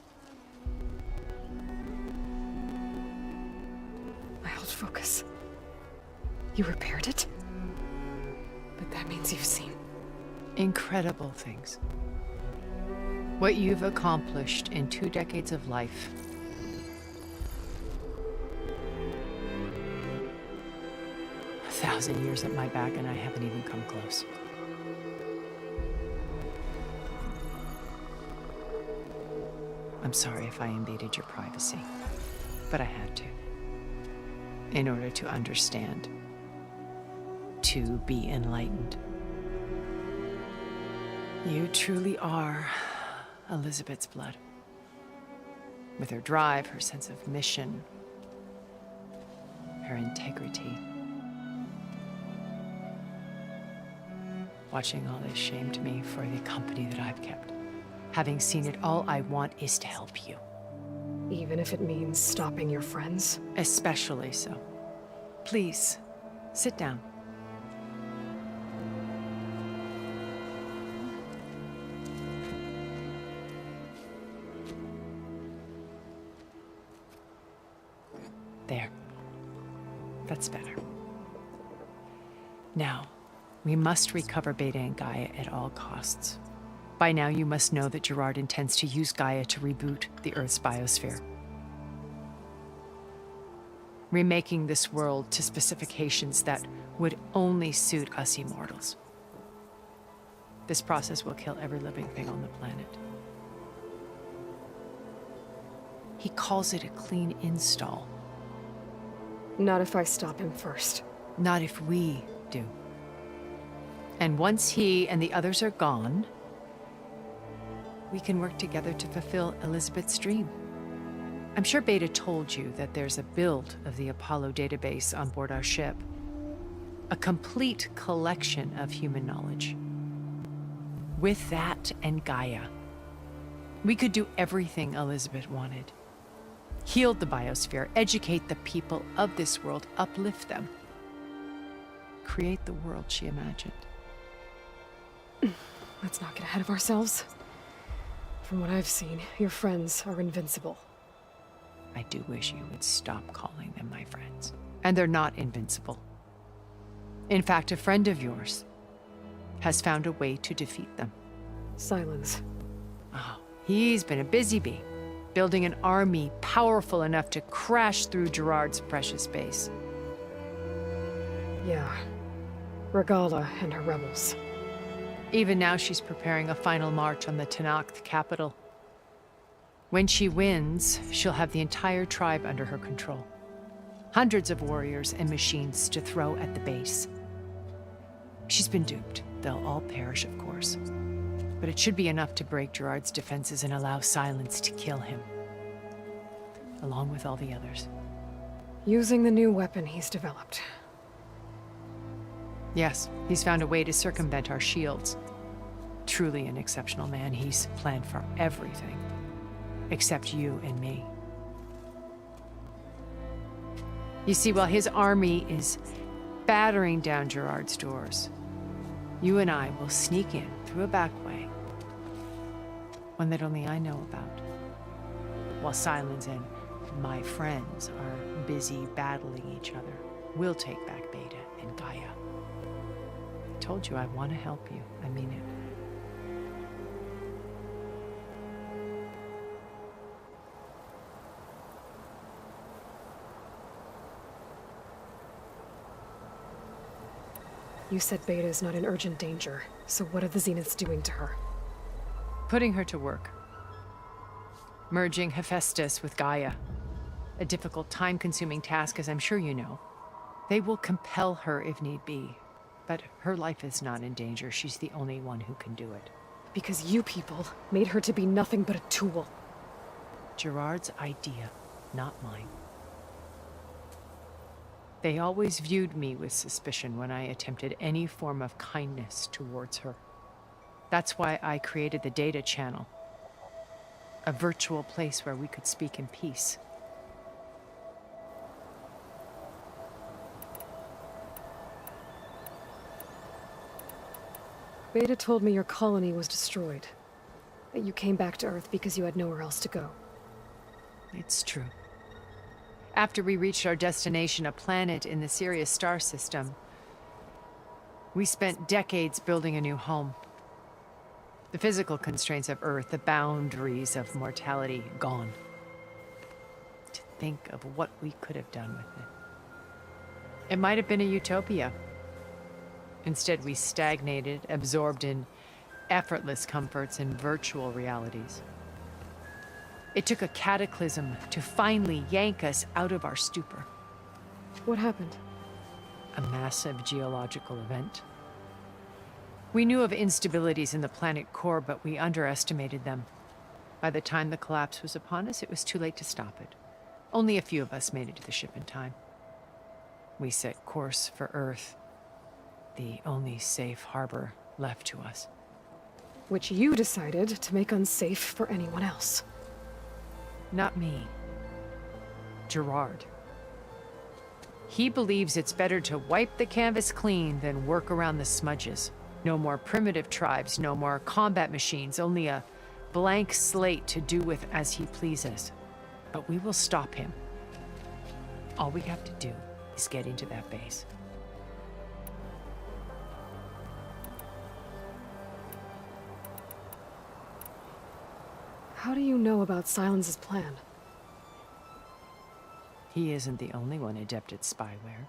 Speaker 1: My old focus. You repaired it? But that means you've seen...
Speaker 2: Incredible things. What you've accomplished in 2 decades of life. A 1,000 years at my back and I haven't even come close. I'm sorry if I invaded your privacy, but I had to. In order to understand. To be enlightened. You truly are Elizabeth's blood. With her drive, her sense of mission, her integrity. Watching all this shamed me for the company that I've kept. Having seen it, all I want is to help you.
Speaker 1: Even if it means stopping your friends?
Speaker 2: Especially so. Please, sit down. There. That's better. Now, we must recover Beta and Gaia at all costs. By now, you must know that Gerard intends to use Gaia to reboot the Earth's biosphere. Remaking this world to specifications that would only suit us immortals. This process will kill every living thing on the planet. He calls it a clean install.
Speaker 1: Not if I stop him first.
Speaker 2: Not if we do. And once he and the others are gone, we can work together to fulfill Elizabeth's dream. I'm sure Beta told you that there's a build of the Apollo database on board our ship. A complete collection of human knowledge. With that and Gaia, we could do everything Elizabeth wanted. Heal the biosphere, educate the people of this world, uplift them. Create the world she imagined.
Speaker 1: Let's not get ahead of ourselves. From what I've seen, your friends are invincible.
Speaker 2: I do wish you would stop calling them my friends. And they're not invincible. In fact, a friend of yours has found a way to defeat them.
Speaker 1: Silence.
Speaker 2: Oh, he's been a busy bee, building an army powerful enough to crash through Gerard's precious base.
Speaker 1: Yeah. Regala and her rebels.
Speaker 2: Even now she's preparing a final march on the Tenakth capital. When she wins, she'll have the entire tribe under her control. Hundreds of warriors and machines to throw at the base. She's been duped. They'll all perish, of course. But it should be enough to break Gerard's defenses and allow Silence to kill him. Along with all the others.
Speaker 1: Using the new weapon he's developed.
Speaker 2: Yes, he's found a way to circumvent our shields. Truly an exceptional man. He's planned for everything. Except you and me. You see, while his army is battering down Gerard's doors, you and I will sneak in through a back way. One that only I know about. While Silence and my friends are busy battling each other, we'll take back Beta and Gaia. I told you I want to help you. I mean it.
Speaker 1: You said Beta is not in urgent danger, so what are the Zeniths doing to her?
Speaker 2: Putting her to work. Merging Hephaestus with Gaia. A difficult, time-consuming task, as I'm sure you know. They will compel her if need be. But her life is not in danger. She's the only one who can do it.
Speaker 1: Because you people made her to be nothing but a tool.
Speaker 2: Gerard's idea, not mine. They always viewed me with suspicion when I attempted any form of kindness towards her. That's why I created the data channel. A virtual place where we could speak in peace.
Speaker 1: Beta told me your colony was destroyed. That you came back to Earth because you had nowhere else to go.
Speaker 2: It's true. After we reached our destination, a planet in the Sirius star system, we spent decades building a new home. The physical constraints of Earth, the boundaries of mortality, gone. To think of what we could have done with it. It might have been a utopia. Instead, we stagnated, absorbed in effortless comforts and virtual realities. It took a cataclysm to finally yank us out of our stupor.
Speaker 1: What happened?
Speaker 2: A massive geological event. We knew of instabilities in the planet core, but we underestimated them. By the time the collapse was upon us, it was too late to stop it. Only a few of us made it to the ship in time. We set course for Earth, the only safe harbor left to us.
Speaker 1: Which you decided to make unsafe for anyone else.
Speaker 2: Not me. Gerard. He believes it's better to wipe the canvas clean than work around the smudges. No more primitive tribes, no more combat machines, only a blank slate to do with as he pleases. But we will stop him. All we have to do is get into that base.
Speaker 1: How do you know about Silence's plan?
Speaker 2: He isn't the only one adept at spyware.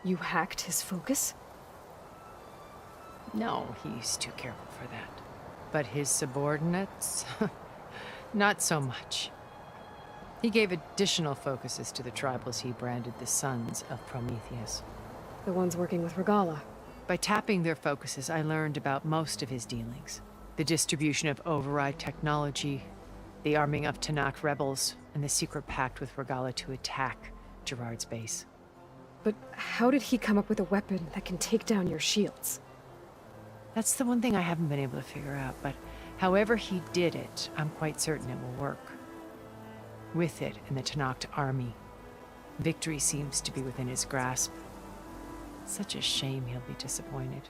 Speaker 1: You hacked his focus?
Speaker 2: No, he's too careful for that. But his subordinates? Not so much. He gave additional focuses to the tribals he branded the Sons of Prometheus.
Speaker 1: The ones working with Regala.
Speaker 2: By tapping their focuses, I learned about most of his dealings. The distribution of override technology, the arming of Tenakth rebels, and the secret pact with Regala to attack Gerard's base.
Speaker 1: But how did he come up with a weapon that can take down your shields?
Speaker 2: That's the one thing I haven't been able to figure out, but however he did it, I'm quite certain it will work. With it and the Tenakth army, victory seems to be within his grasp. Such a shame he'll be disappointed.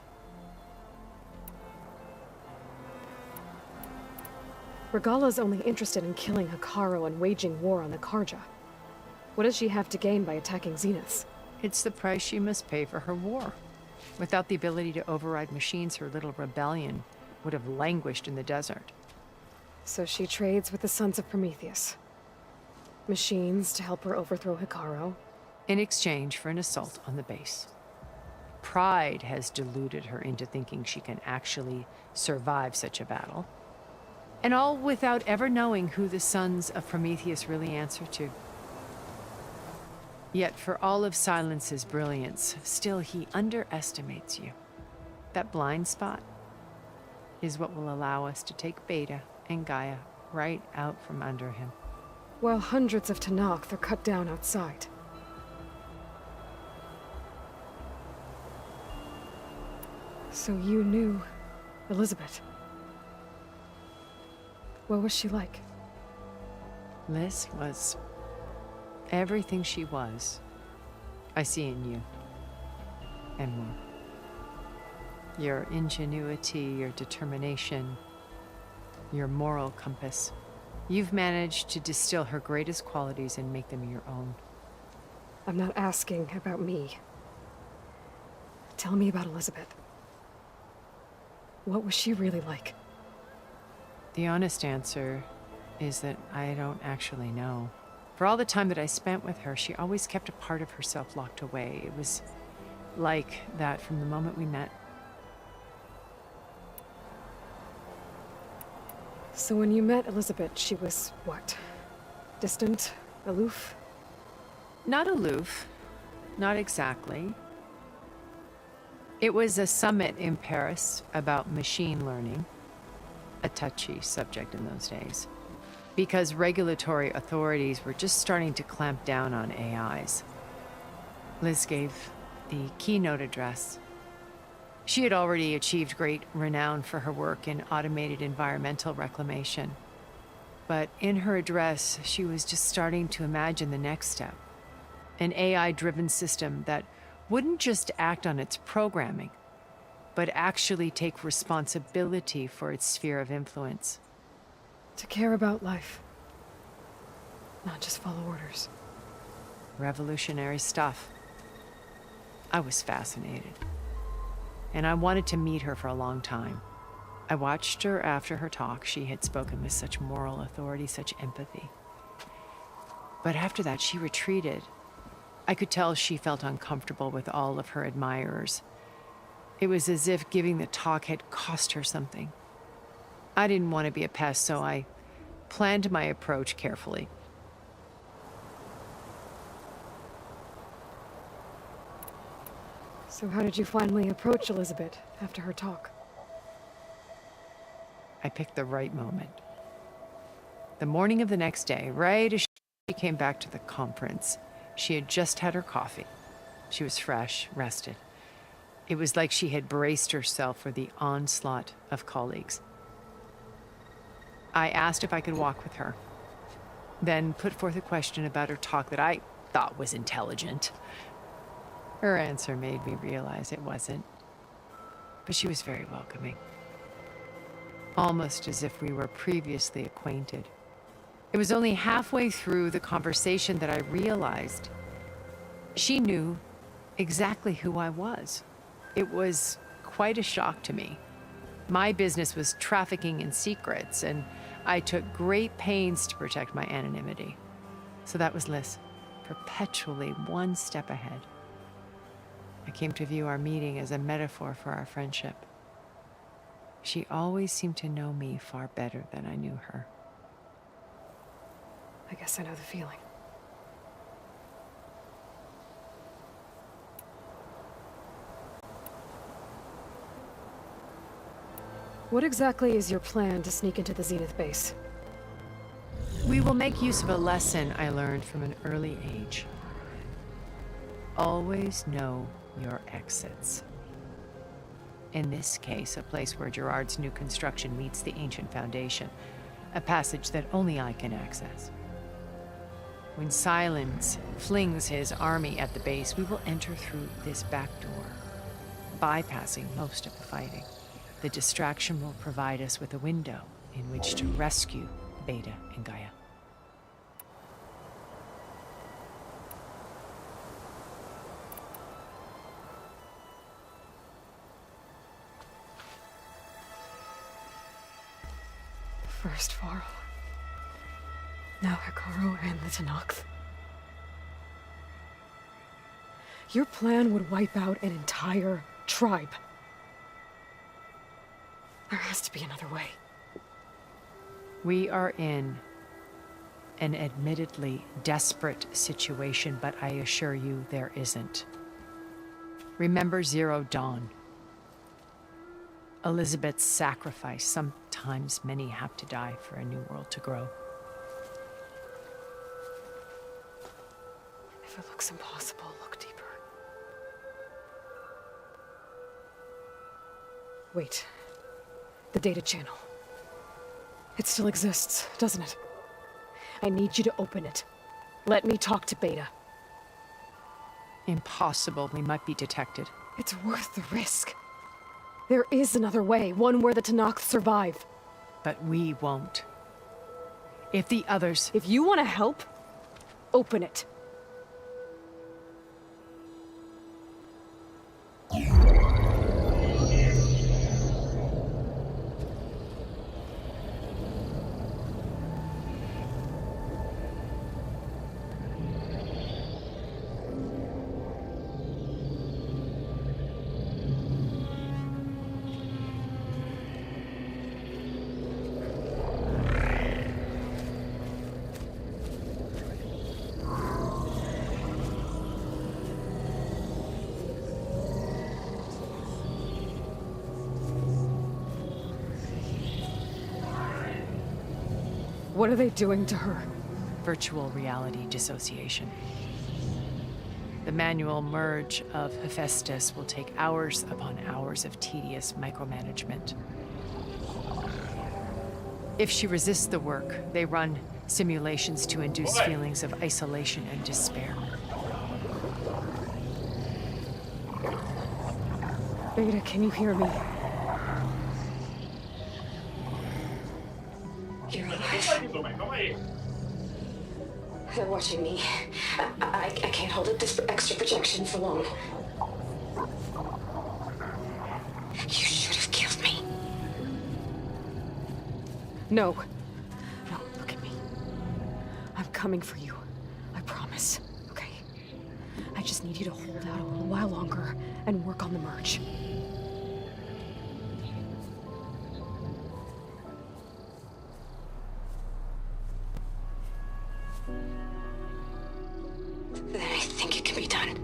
Speaker 1: Regala's only interested in killing Hekarro and waging war on the Karja. What does she have to gain by attacking Zeniths?
Speaker 2: It's the price she must pay for her war. Without the ability to override machines, her little rebellion would have languished in the desert.
Speaker 1: So she trades with the Sons of Prometheus. Machines to help her overthrow Hekarro.
Speaker 2: In exchange for an assault on the base. Pride has deluded her into thinking she can actually survive such a battle. And all without ever knowing who the Sons of Prometheus really answer to. Yet for all of Silence's brilliance, still he underestimates you. That blind spot is what will allow us to take Beta and Gaia right out from under him.
Speaker 1: While hundreds of Tenakth are cut down outside. So you knew Elizabeth. What was she like?
Speaker 2: Liz was everything she was. I see in you. And more. Your ingenuity, your determination, your moral compass. You've managed to distill her greatest qualities and make them your own.
Speaker 1: I'm not asking about me. Tell me about Elizabeth. What was she really like?
Speaker 2: The honest answer is that I don't actually know. For all the time that I spent with her, she always kept a part of herself locked away. It was like that from the moment we met.
Speaker 1: So when you met Elizabeth, she was what? Distant? Aloof?
Speaker 2: Not aloof. Not exactly. It was a summit in Paris about machine learning. A touchy subject in those days. Because regulatory authorities were just starting to clamp down on AIs. Liz gave the keynote address. She had already achieved great renown for her work in automated environmental reclamation. But in her address, she was just starting to imagine the next step. An AI-driven system that wouldn't just act on its programming, but actually take responsibility for its sphere of influence.
Speaker 1: To care about life. Not just follow orders.
Speaker 2: Revolutionary stuff. I was fascinated. And I wanted to meet her for a long time. I watched her after her talk. She had spoken with such moral authority, such empathy. But after that, she retreated. I could tell she felt uncomfortable with all of her admirers. It was as if giving the talk had cost her something. I didn't want to be a pest, so I planned my approach carefully.
Speaker 1: So how did you finally approach Elizabeth after her talk?
Speaker 2: I picked the right moment. The morning of the next day, right as she came back to the conference, she had just had her coffee. She was fresh, rested. It was like she had braced herself for the onslaught of colleagues. I asked if I could walk with her, then put forth a question about her talk that I thought was intelligent. Her answer made me realize it wasn't, but she was very welcoming. Almost as if we were previously acquainted. It was only halfway through the conversation that I realized she knew exactly who I was. It was quite a shock to me. My business was trafficking in secrets, and I took great pains to protect my anonymity. So that was Liz, perpetually one step ahead. I came to view our meeting as a metaphor for our friendship. She always seemed to know me far better than I knew her.
Speaker 1: I guess I know the feeling. What exactly is your plan to sneak into the Zenith base?
Speaker 2: We will make use of a lesson I learned from an early age. Always know your exits. In this case, a place where Gerard's new construction meets the ancient foundation, a passage that only I can access. When Silence flings his army at the base, we will enter through this back door, bypassing most of the fighting. The distraction will provide us with a window in which to rescue Beta and Gaia.
Speaker 1: First Varl. Now Hikaru and the Tenakth. Your plan would wipe out an entire tribe. There has to be another way.
Speaker 2: We are in an admittedly desperate situation, but I assure you there isn't. Remember Zero Dawn. Elizabeth's sacrifice. Sometimes many have to die for a new world to grow.
Speaker 1: If it looks impossible, look deeper. Wait. The data channel. It still exists, doesn't it? I need you to open it. Let me talk to Beta.
Speaker 2: Impossible. We might be detected.
Speaker 1: It's worth the risk. There is another way, one where the Tenakth survive.
Speaker 2: But we won't. If the others...
Speaker 1: If you want to help, open it. What are they doing to her?
Speaker 2: Virtual reality dissociation. The manual merge of Hephaestus will take hours upon hours of tedious micromanagement. If she resists the work, they run simulations to induce feelings of isolation and despair.
Speaker 1: Beta, can you hear me?
Speaker 10: You're alive. They're watching me. I can't hold up this extra projection for long. You should have killed me.
Speaker 1: No. No, look at me. I'm coming for you. I promise. Okay? I just need you to hold out a little while longer and work on the merge.
Speaker 10: Then I think it can be done.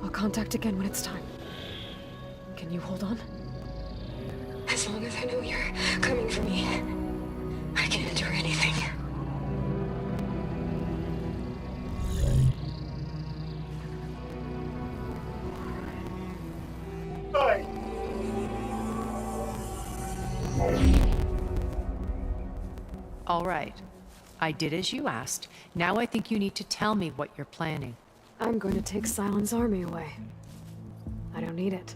Speaker 1: I'll contact again when it's time. Can you hold on?
Speaker 10: As long as I know you're coming for me, I can endure anything.
Speaker 2: All right. I did as you asked. Now I think you need to tell me what you're planning.
Speaker 1: I'm going to take Silent's army away. I don't need it.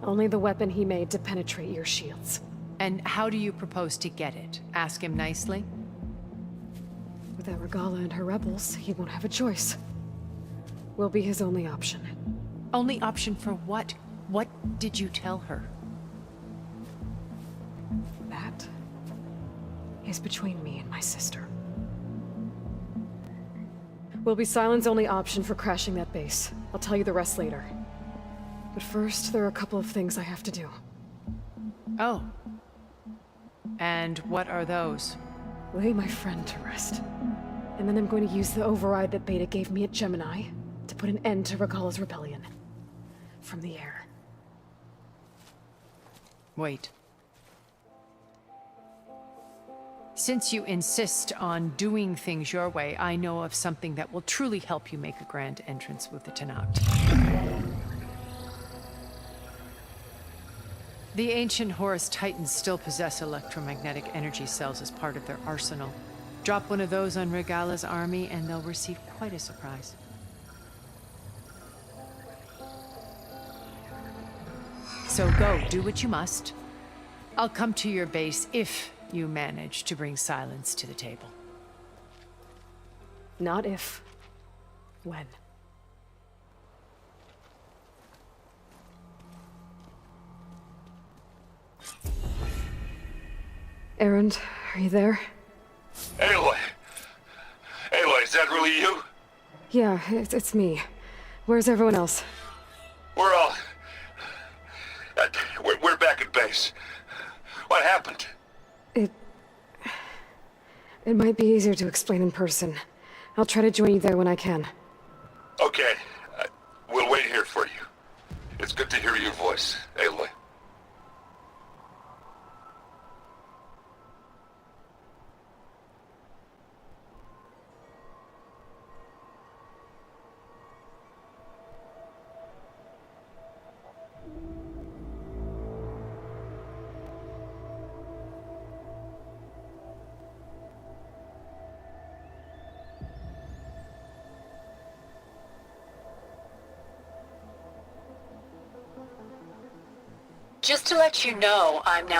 Speaker 1: Only the weapon he made to penetrate your shields.
Speaker 2: And how do you propose to get it? Ask him nicely?
Speaker 1: Without Regala and her rebels, he won't have a choice. We'll be his only option.
Speaker 2: Only option for what? What did you tell her?
Speaker 1: That is between me and my sister. Will be Silent's only option for crashing that base. I'll tell you the rest later. But first, there are a couple of things I have to do.
Speaker 2: Oh. And what are those?
Speaker 1: Lay my friend to rest. And then I'm going to use the override that Beta gave me at Gemini to put an end to Regala's rebellion. From the air.
Speaker 2: Wait. Since you insist on doing things your way, I know of something that will truly help you make a grand entrance with the Tenakth. The ancient Horus Titans still possess electromagnetic energy cells as part of their arsenal. Drop one of those on Regala's army and they'll receive quite a surprise. So go, do what you must. I'll come to your base if you manage to bring silence to the table.
Speaker 1: Not if. When. Erend, are you there?
Speaker 11: Aloy! Aloy, is that really you?
Speaker 1: Yeah, it's me. Where's everyone else?
Speaker 11: We're all... we're back at base. What happened?
Speaker 1: It might be easier to explain in person. I'll try to join you there when I can.
Speaker 11: Okay. We'll wait here for you. It's good to hear your voice, Aloy.
Speaker 6: Just to let you know, I'm now